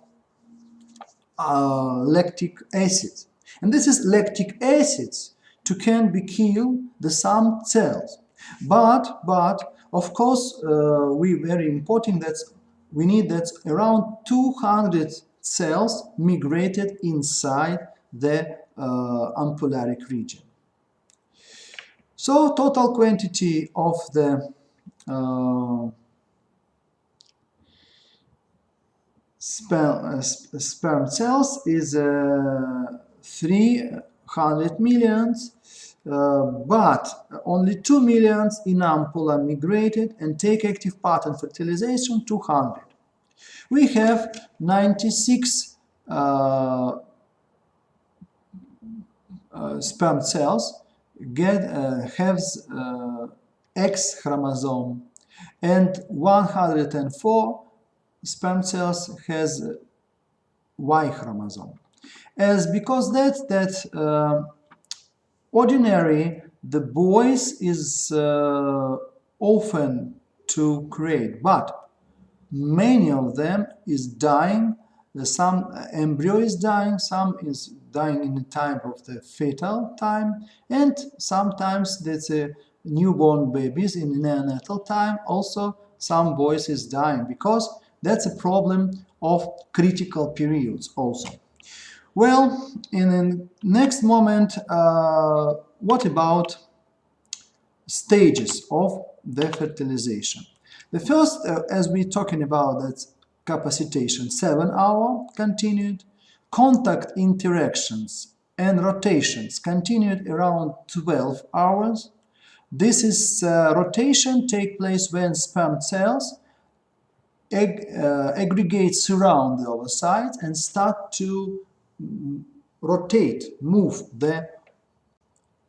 lactic acid, and this is lactic acids to can be kill the some cells, but of course we very important that we need that around 200 cells migrated inside the ampullaric region. So total quantity of the sperm cells is 300 millions, but only 2 millions in ampulla migrated and take active part in fertilization, 200. We have 96 sperm cells has X chromosome, and 104 sperm cells has Y chromosome. Because ordinary the boys is often to create, but many of them is dying. Some embryo is dying, some is dying in the time of the fetal time, and sometimes that's a newborn babies in neonatal time. Also, some boys is dying because that's a problem of critical periods also. Well, in the next moment, what about stages of the fertilization? The first, as we're talking about, that's capacitation, 7-hour continued, contact interactions and rotations continued around 12 hours. This is rotation take place when sperm cells aggregate surround the ovocytes and start to rotate, move the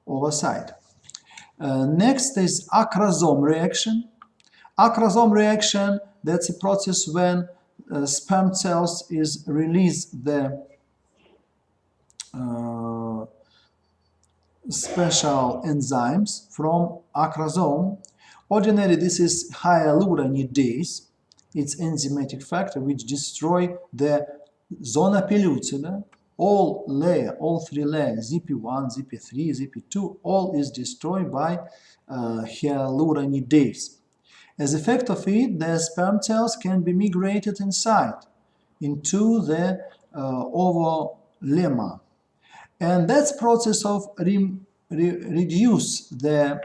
ovocyte. Next is acrosome reaction. Acrosome reaction, that's a process when sperm cells is release the special enzymes from acrosome. Ordinarily, this is hyaluronidase. It's enzymatic factor which destroy the zona pellucida, all three layers, ZP1, ZP3, ZP2, all is destroyed by hyaluronidase. As effect of it, the sperm cells can be migrated inside into the ovolemma, and that's process of reduce the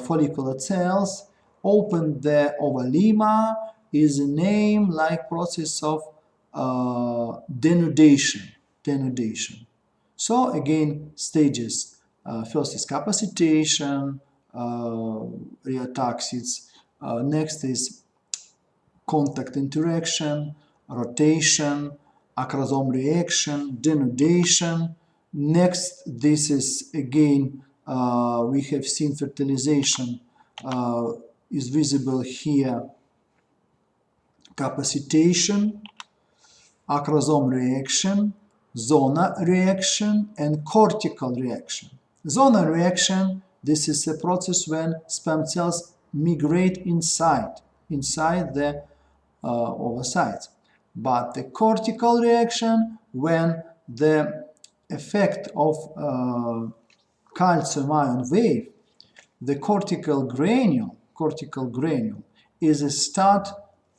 follicular cells, open the ovolemma, is a name like process of denudation. So again, stages. First is capacitation, rheotaxis. Next is contact interaction, rotation, acrosome reaction, denudation. Next, this is again, we have seen fertilization is visible here. Capacitation, acrosome reaction, zona reaction, and cortical reaction. Zona reaction, this is a process when sperm cells migrate inside the ovocytes. But the cortical reaction, when the effect of calcium ion wave, the cortical granule is a start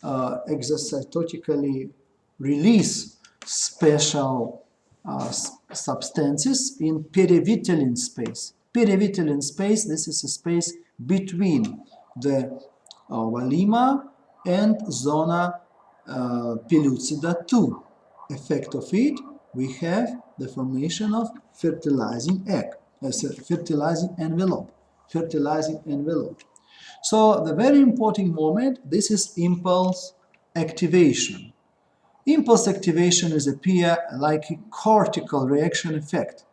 exocytotically release special substances in perivitellin space. Perivitellin space, this is a space between the ovolemma and zona pellucida 2. Effect of it, we have the formation of fertilizing egg, fertilizing envelope. So the very important moment, this is impulse activation. Impulse activation is appear like a cortical reaction effect.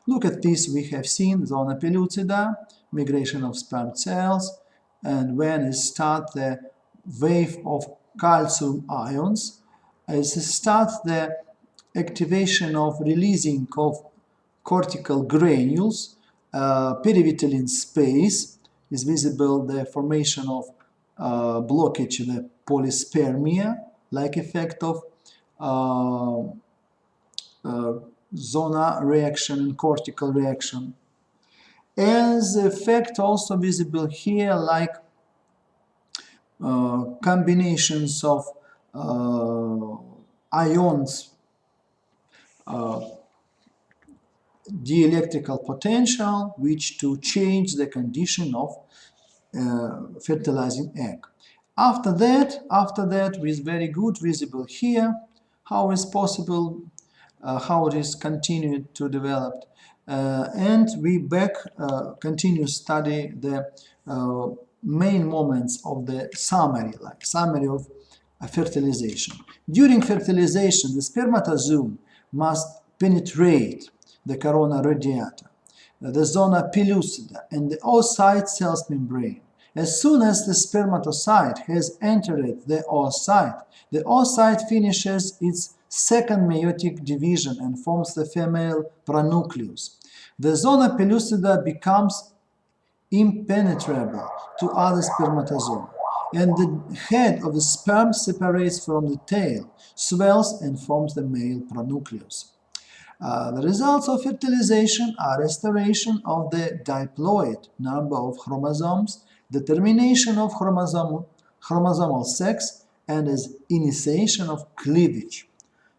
Look at this, we have seen zona pellucida, migration of sperm cells, and when it starts the wave of calcium ions, as it starts the activation of releasing of cortical granules, perivitellin space is visible, the formation of blockage, the polyspermia, like effect of zona reaction and cortical reaction. As the effect also visible here, like combinations of ions, dielectrical potential, which to change the condition of fertilizing egg. After that, with very good visible here, how is possible, how it is continued to develop. And we continue study the main moments of the summary, like summary of fertilization. During fertilization, the spermatozoon must penetrate the corona radiata, the zona pellucida, and the oocyte cells membrane. As soon as the spermatocyte has entered the oocyte finishes its second meiotic division and forms the female pronucleus. The zona pellucida becomes impenetrable to other spermatozoa, and the head of the sperm separates from the tail, swells, and forms the male pronucleus. The results of fertilization are restoration of the diploid number of chromosomes, determination of chromosomal sex, and as initiation of cleavage.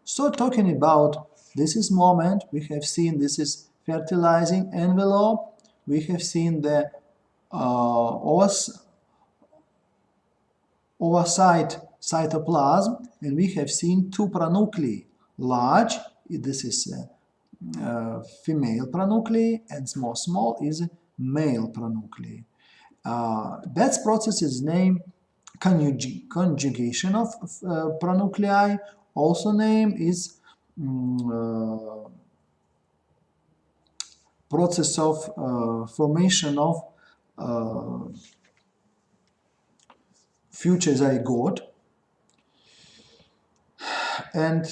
So talking about this is moment, we have seen this is fertilizing envelope, we have seen the oocyte cytoplasm, and we have seen two pronuclei, large, this is female pronuclei, and small is male pronuclei. That process is named conjugation of pronuclei, also named is process of formation of future zygote. And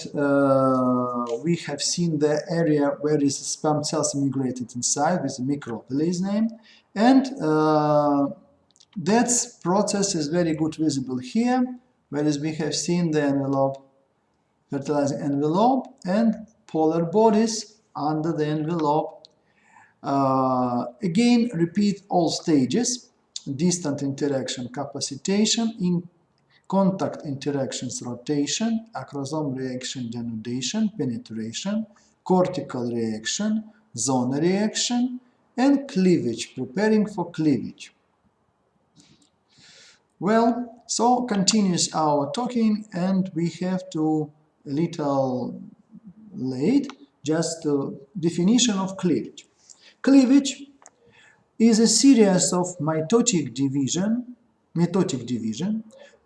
we have seen the area where is sperm cells immigrated inside with the micropyle name, and that process is very good visible here, whereas we have seen the envelope, fertilizing envelope, and polar bodies under the envelope. Again, repeat all stages: distant interaction, capacitation, in contact interactions, rotation, acrosome reaction, denudation, penetration, cortical reaction, zona reaction, and cleavage, preparing for cleavage. Well, so continues our talking, and we have to a little late just the definition of cleavage. Cleavage is a series of mitotic division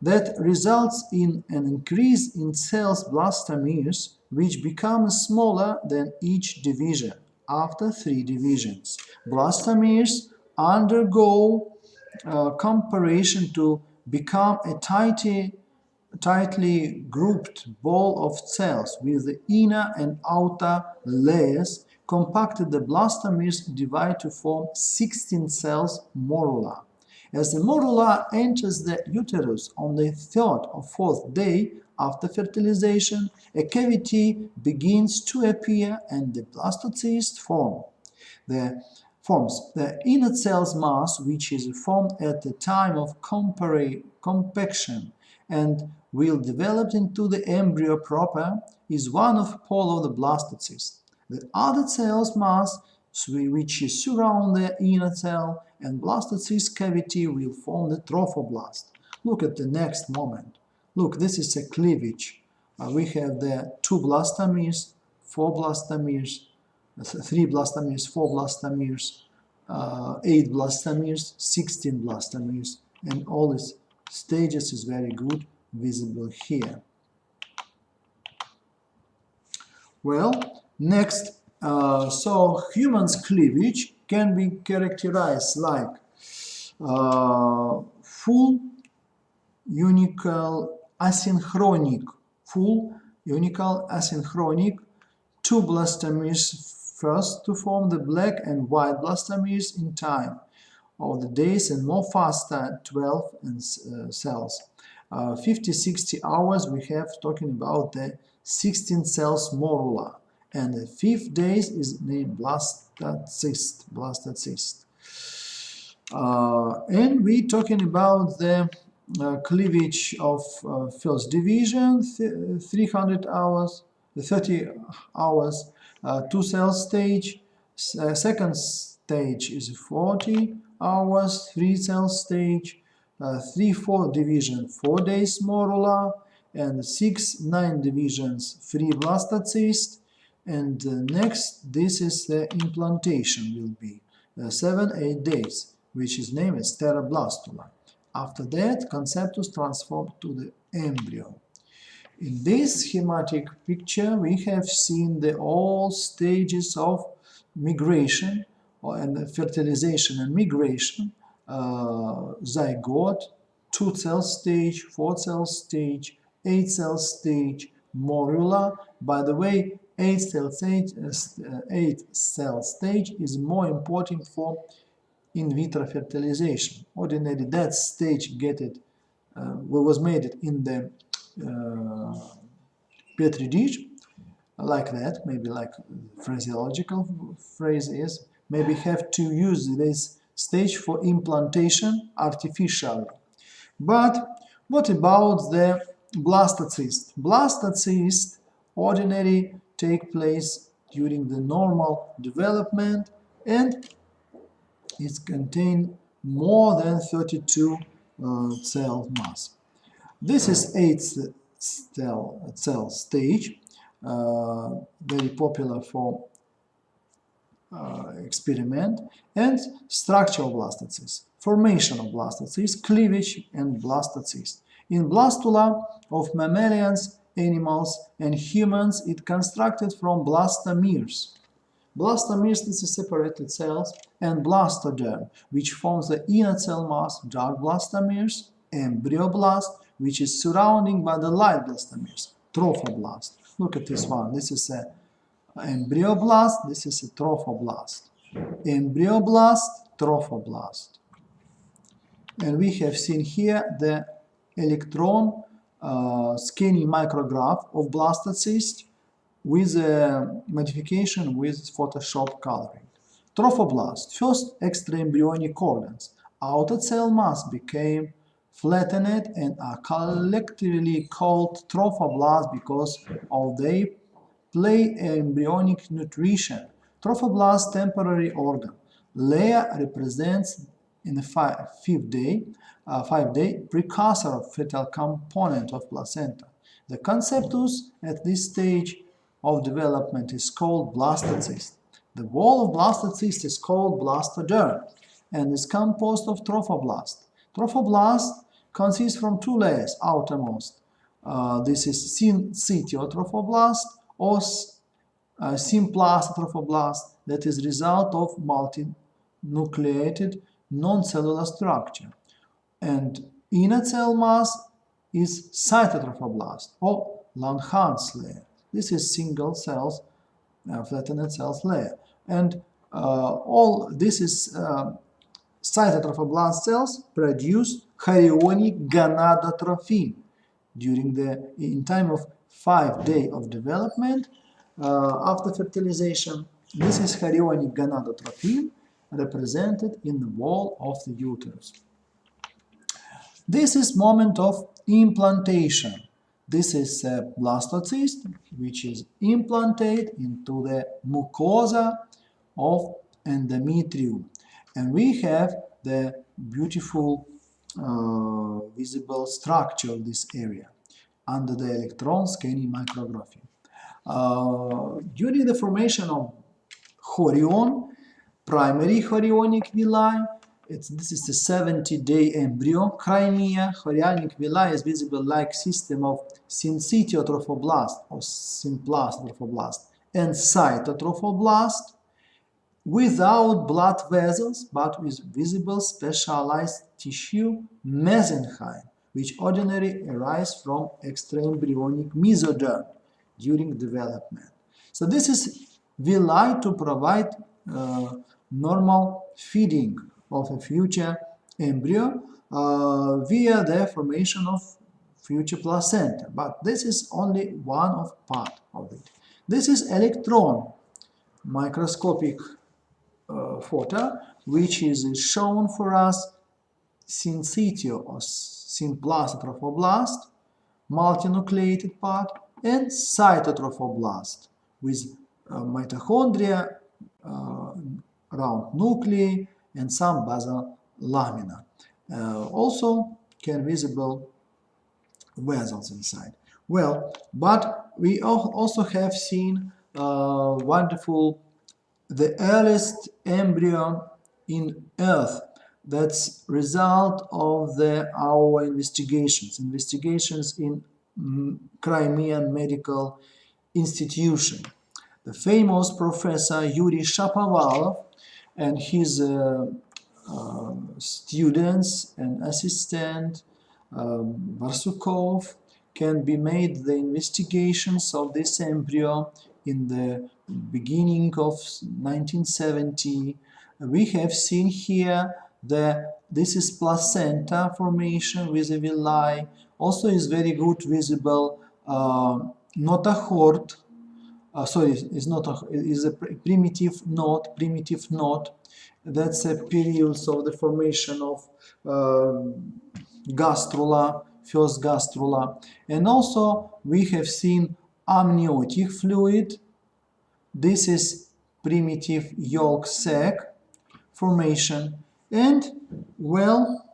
that results in an increase in cells' blastomeres, which become smaller than each division. After 3 divisions, blastomeres undergo comparison to become a tightly grouped ball of cells with the inner and outer layers compacted. The blastomeres divide to form 16 cells morula. As the morula enters the uterus on the 3rd or 4th day after fertilization, a cavity begins to appear and the blastocyst forms. The inner cell's mass, which is formed at the time of compaction and will develop into the embryo proper, is one of pole of the blastocyst. The other cell's mass, which is surround the inner cell and blastocyst cavity, will form the trophoblast. Look at the next moment. Look, this is a cleavage. We have the 2 blastomeres, 4 blastomeres, 3 blastomeres, 4 blastomeres, 8 blastomeres, 16 blastomeres, and all these stages is very good visible here. Well, next, so humans' cleavage can be characterized like full unical asynchronic, two blastomeres first to form the black and white blastomeres in time of the days and more faster 12 cells. 50-60 hours we have talking about the 16 cells morula, and the 5th days is named blastocyst. And we talking about the cleavage of first division, 300 hours, 30 hours, 2-cell stage. Second stage is 40 hours, 3-cell stage, 3-4 division, 4 days morula, and 6-9 divisions, 3 blastocyst. And next, this is the implantation will be 7-8 days, which is named as steroblastula. After that, conceptus transformed to the embryo. In this schematic picture, we have seen the all stages of migration and fertilization and migration, zygote, 2-cell stage, 4-cell stage, 8-cell stage, morula. By the way, 8-cell stage is more important for in vitro fertilization. Ordinarily, that stage was made in the petri dish, like that, maybe like phraseological phrase is, maybe have to use this stage for implantation artificially. But what about the blastocyst? Blastocyst ordinarily take place during the normal development, and it contains more than 32 cell mass. This is 8th cell stage, very popular for experiment, and structure of blastocyst, formation of blastocyst, cleavage and blastocyst. In blastula of mammalians, animals, and humans, it constructed from blastomeres. Blastomeres is separated cells, and blastoderm, which forms the inner cell mass, dark blastomeres, embryoblast, which is surrounding by the light blastomeres, trophoblast. Look at this one. This is a embryoblast, this is a trophoblast. Embryoblast, trophoblast. And we have seen here the electron scanning micrograph of blastocyst with a modification with Photoshop coloring. Trophoblast, first extraembryonic organs. Outer cell mass became flattened and are collectively called trophoblasts because of their play embryonic nutrition. Trophoblast temporary organ. Layer represents in the 5-day precursor of fetal component of placenta. The conceptus at this stage of development is called blastocyst. The wall of blastocyst is called blastoderm and is composed of trophoblast. Trophoblast consists from 2 layers, outermost. This is syncytiotrophoblast or symplast trophoblast, that is result of multinucleated non-cellular structure. And inner cell mass is cytotrophoblast or Langhans layer. This is single cells, flattened cells layer. And all this is cytotrophoblast cells produce chorionic gonadotrophin in time of 5 days of development after fertilization. This is chorionic gonadotrophin represented in the wall of the uterus. This is moment of implantation. This is a blastocyst which is implanted into the mucosa of endometrium. And we have the beautiful visible structure of this area under the electron scanning micrography. During the formation of chorion, primary chorionic villi, this is the 70-day embryo. Crimea chorionic villi is visible like system of syncytiotrophoblast or symplast trophoblast. and cytotrophoblast, without blood vessels but with visible specialized tissue mesenchyme, which ordinarily arise from extraembryonic mesoderm during development. So this is villi to provide normal feeding of a future embryo via the formation of future placenta. But this is only one of part of it. This is electron microscopic photo, which is shown for us syncytio or symplast trophoblast, multinucleated part, and cytotrophoblast with mitochondria, round nuclei, and some basal lamina. Also can visible vessels inside. Well, but we also have seen wonderful, the earliest embryo in Earth. That's result of our investigations in Crimean Medical Institution. The famous Professor Yuri Shapovalov and his students and assistant Barsukov can be made the investigations of this embryo in the beginning of 1970. We have seen here this is placenta formation with a villi. Also is very good visible notochord. Sorry, it's not is a primitive knot. That's a period of the formation of gastrula, first gastrula. And also we have seen amniotic fluid. This is primitive yolk sac formation. And well,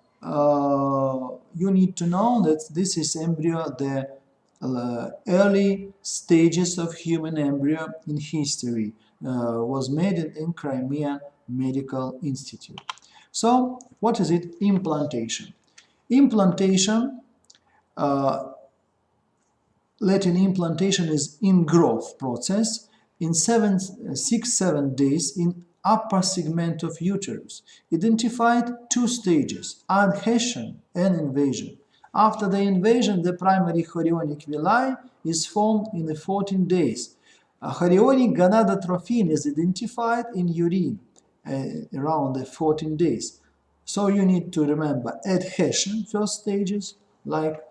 you need to know that this is embryo, the early stages of human embryo in history was made in Crimean Medical Institute. So what is it? Implantation. Implantation, Latin implantation is in-growth process in 6-7 days in upper segment of uterus. Identified 2 stages, adhesion and invasion. After the invasion, the primary chorionic villi is formed in the 14 days. A chorionic gonadotrophin is identified in urine around the 14 days. So you need to remember adhesion, first stages, like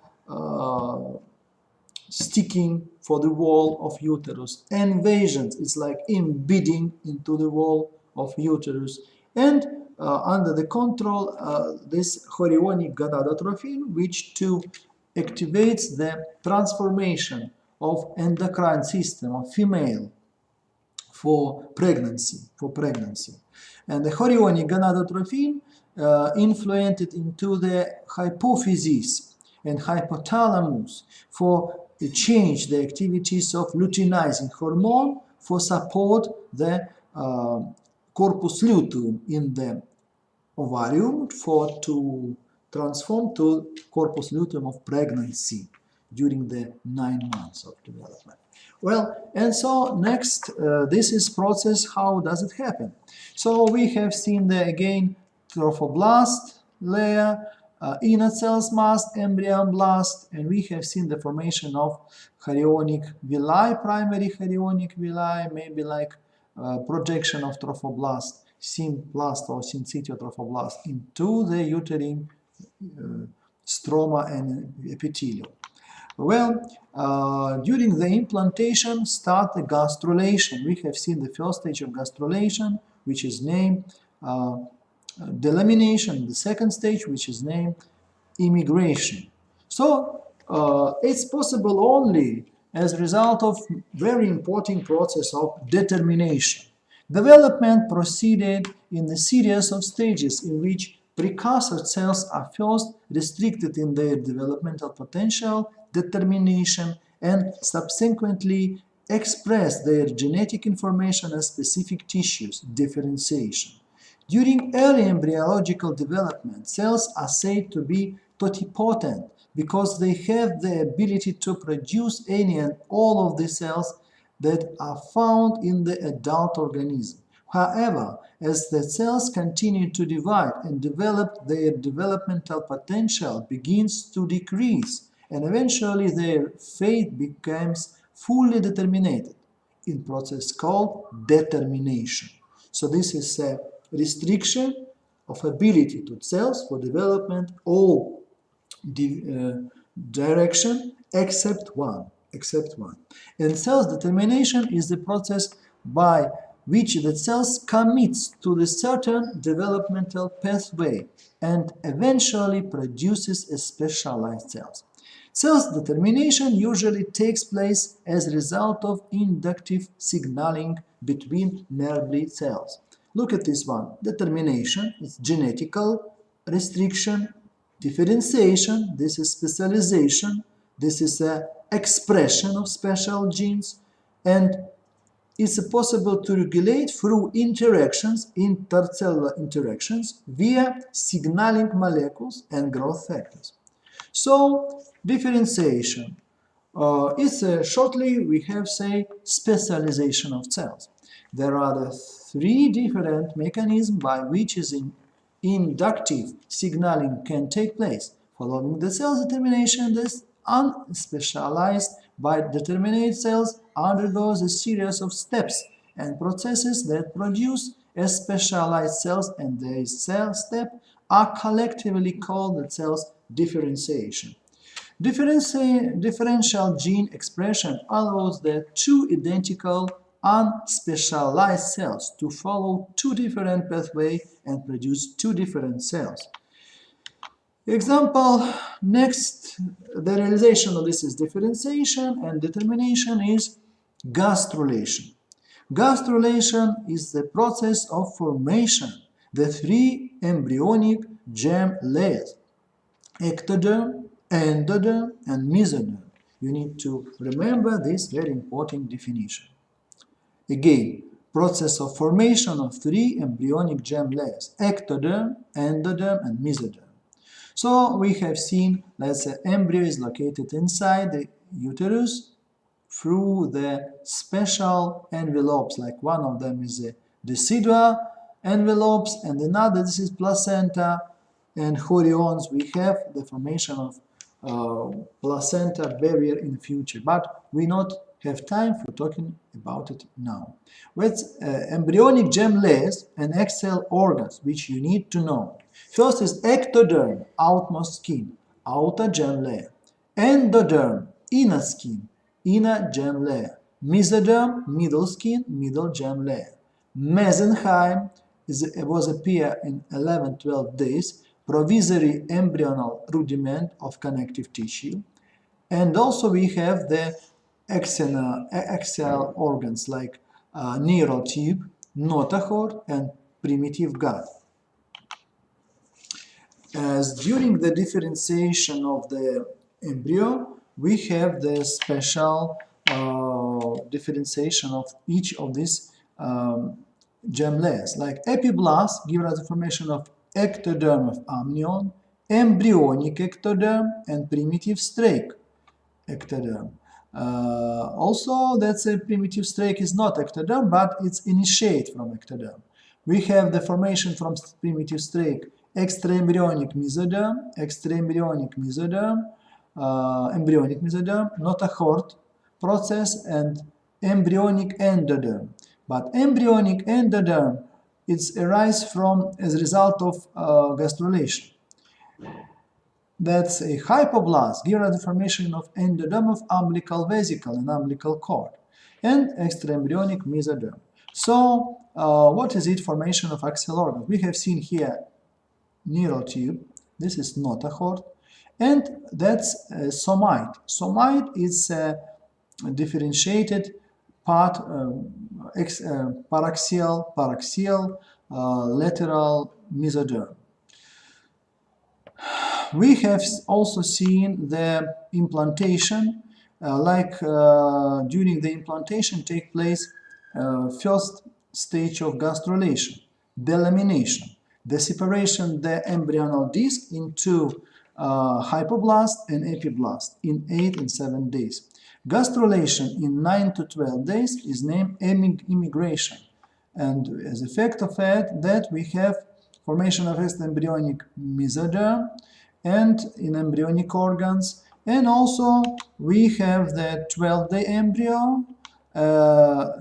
sticking for the wall of uterus. Invasions, it's like embedding into the wall of uterus. And under the control, this chorionic gonadotrophin, which activates the transformation of endocrine system of female for pregnancy. And the chorionic gonadotrophin influenced into the hypophysis and hypothalamus for change the activities of luteinizing hormone for support the corpus luteum in the ovarium to transform to corpus luteum of pregnancy during the 9 months of development. Well, and so next, this is process, how does it happen? So we have seen again trophoblast layer, inner cells mass, embryon blast, and we have seen the formation of chorionic villi, primary chorionic villi, maybe like projection of trophoblast, symplast or syncytio trophoblast into the uterine stroma and epithelium. Well, during the implantation start the gastrulation. We have seen the first stage of gastrulation, which is named delamination, the second stage, which is named immigration. So it's possible only as a result of very important process of determination. Development proceeded in a series of stages in which precursor cells are first restricted in their developmental potential, determination, and subsequently express their genetic information as specific tissues, differentiation. During early embryological development, cells are said to be totipotent because they have the ability to produce any and all of the cells that are found in the adult organism. However, as the cells continue to divide and develop, their developmental potential begins to decrease, and eventually their fate becomes fully determined in process called determination. So this is a restriction of ability to cells for development all direction except one. And cells determination is the process by which the cells commits to the certain developmental pathway and eventually produces a specialized cells. Cells determination usually takes place as a result of inductive signaling between nerve cells. Look at this one. Determination is genetical restriction, differentiation, this is specialization, this is a expression of special genes, and it's possible to regulate through interactions, intercellular interactions, via signaling molecules and growth factors. So, differentiation is shortly we have say specialization of cells. There are the three different mechanisms by which inductive signaling can take place. Following the cell's determination, this unspecialized by determinate cells undergoes a series of steps and processes that produce a specialized cells, and these cell steps are collectively called the cell's differentiation. Differential gene expression allows the two identical unspecialized cells to follow two different pathways and produce two different cells. Example, next, the realization of this is differentiation, and determination is gastrulation. Gastrulation is the process of formation, the three embryonic germ layers, ectoderm, endoderm, and mesoderm. You need to remember this very important definition. Again, process of formation of three embryonic germ layers, ectoderm, endoderm, and mesoderm. So we have seen that the embryo is located inside the uterus through the special envelopes, like one of them is the decidual envelopes, and another, this is placenta and chorions. We have the formation of placenta barrier in the future, but we not have time for talking about it now. With embryonic germ layers and external organs, which you need to know. First is ectoderm, outmost skin, outer germ layer. Endoderm, inner skin, inner germ layer. Mesoderm, middle skin, middle germ layer. Mesenchyme was appear in 11-12 days, provisory embryonal rudiment of connective tissue. And also we have the axial organs like neural tube, notochord, and primitive gut. As during the differentiation of the embryo, we have the special differentiation of each of these germ layers. Like epiblast gives us the formation of ectoderm of amnion, embryonic ectoderm, and primitive strake ectoderm. Also, that's a primitive strake is not ectoderm, but it's initiate from ectoderm. We have the formation from primitive strake extraembryonic mesoderm, embryonic mesoderm, notochord process, and embryonic endoderm. But embryonic endoderm, it's arise from as a result of gastrulation. That's a hypoblast, gives us the formation of endoderm of umbilical vesicle and umbilical cord, and extraembryonic mesoderm. So, what is it? Formation of axial organs. We have seen here neural tube, this is notochord, and that's somite. Somite is a differentiated part, paraxial, lateral mesoderm. We have also seen the implantation, during the implantation take place first stage of gastrulation, delamination, the separation of the embryonal disc into hypoblast and epiblast in 8 and 7 days. Gastrulation in 9 to 12 days is named immigration. And as effect of that we have formation of embryonic mesoderm and in embryonic organs, and also we have the 12-day embryo.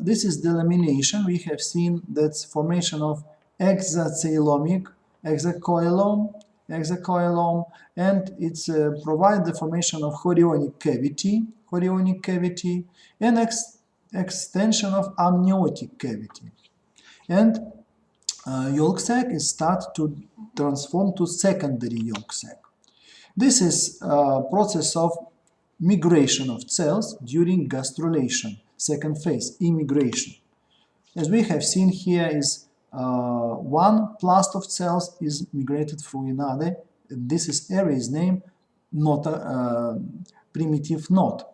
This is delamination. We have seen that's formation of hexacoelomic, hexacoelom, and it's provide the formation of chorionic cavity, and extension of amniotic cavity. And yolk sac is start to transform to secondary yolk sac. This is a process of migration of cells during gastrulation, second phase, immigration. As we have seen here is one plast of cells is migrated through another. This is area is named primitive knot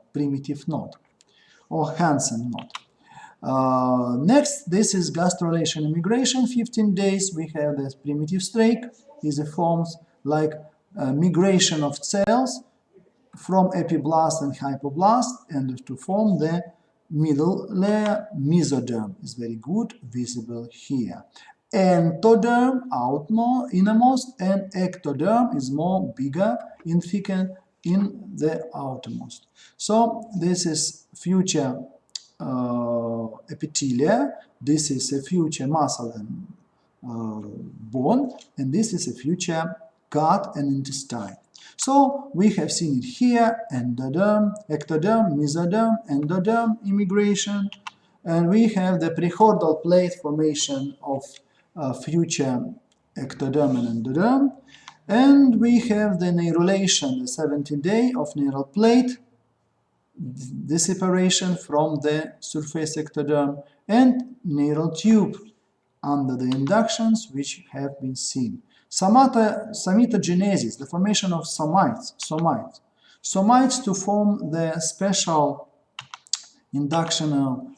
or Hansen knot. Next, this is gastrulation immigration, 15 days. We have this primitive strake, is a forms like migration of cells from epiblast and hypoblast and to form the middle layer. Mesoderm is very good, visible here. Entoderm, innermost, and ectoderm is more bigger in thicker in the outermost. So this is future epithelia, this is a future muscle and bone, and this is a future gut and intestine. So we have seen it here: endoderm, ectoderm, mesoderm, endoderm immigration, and we have the prechordal plate formation of future ectoderm and endoderm, and we have the neurulation, the 70th day of neural plate, the separation from the surface ectoderm, and neural tube under the inductions which have been seen. Somatogenesis, the formation of somites to form the special inductional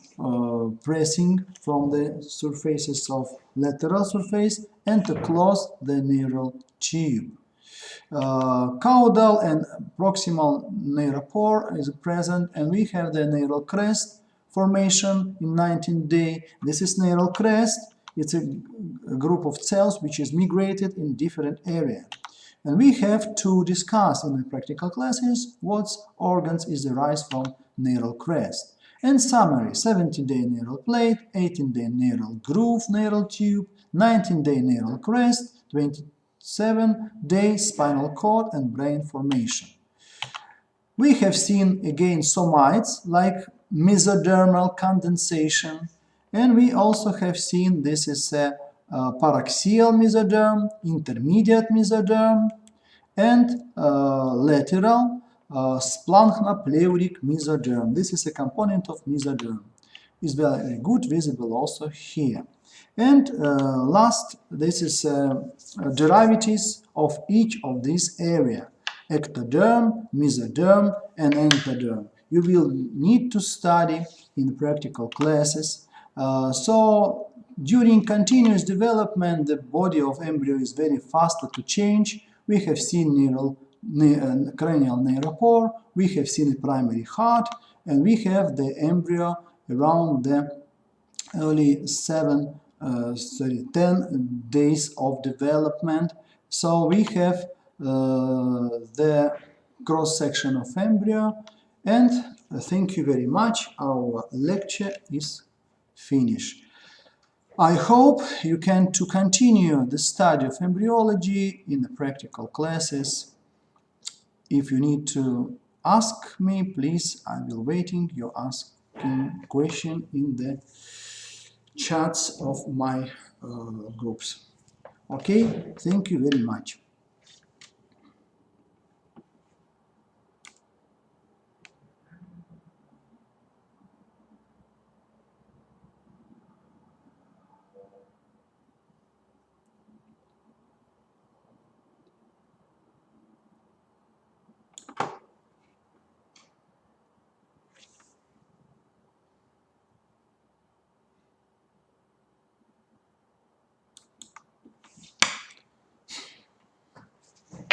pressing from the surfaces of lateral surface and to close the neural tube. Caudal and proximal neuropore is present, and we have the neural crest formation in 19th day. This is neural crest. It's a group of cells which is migrated in different areas. And we have to discuss in the practical classes what organs is derived from neural crest. And summary: 17-day neural plate, 18-day neural groove, neural tube, 19-day neural crest, 27-day spinal cord and brain formation. We have seen again somites like mesodermal condensation, and we also have seen this is a paraxial mesoderm, intermediate mesoderm, and lateral splanchna-pleuric mesoderm. This is a component of mesoderm. Is very good, visible also here. And last, this is derivatives of each of these areas: ectoderm, mesoderm, and entoderm. You will need to study in practical classes. So during continuous development, the body of embryo is very fast to change. We have seen cranial neuropore, we have seen a primary heart, and we have the embryo around the early 10 days of development. So we have the cross-section of embryo, and thank you very much. Our lecture is finished. I hope you can continue the study of embryology in the practical classes. If you need to ask me, please, I will waiting your asking question in the chats of my groups. Okay, thank you very much.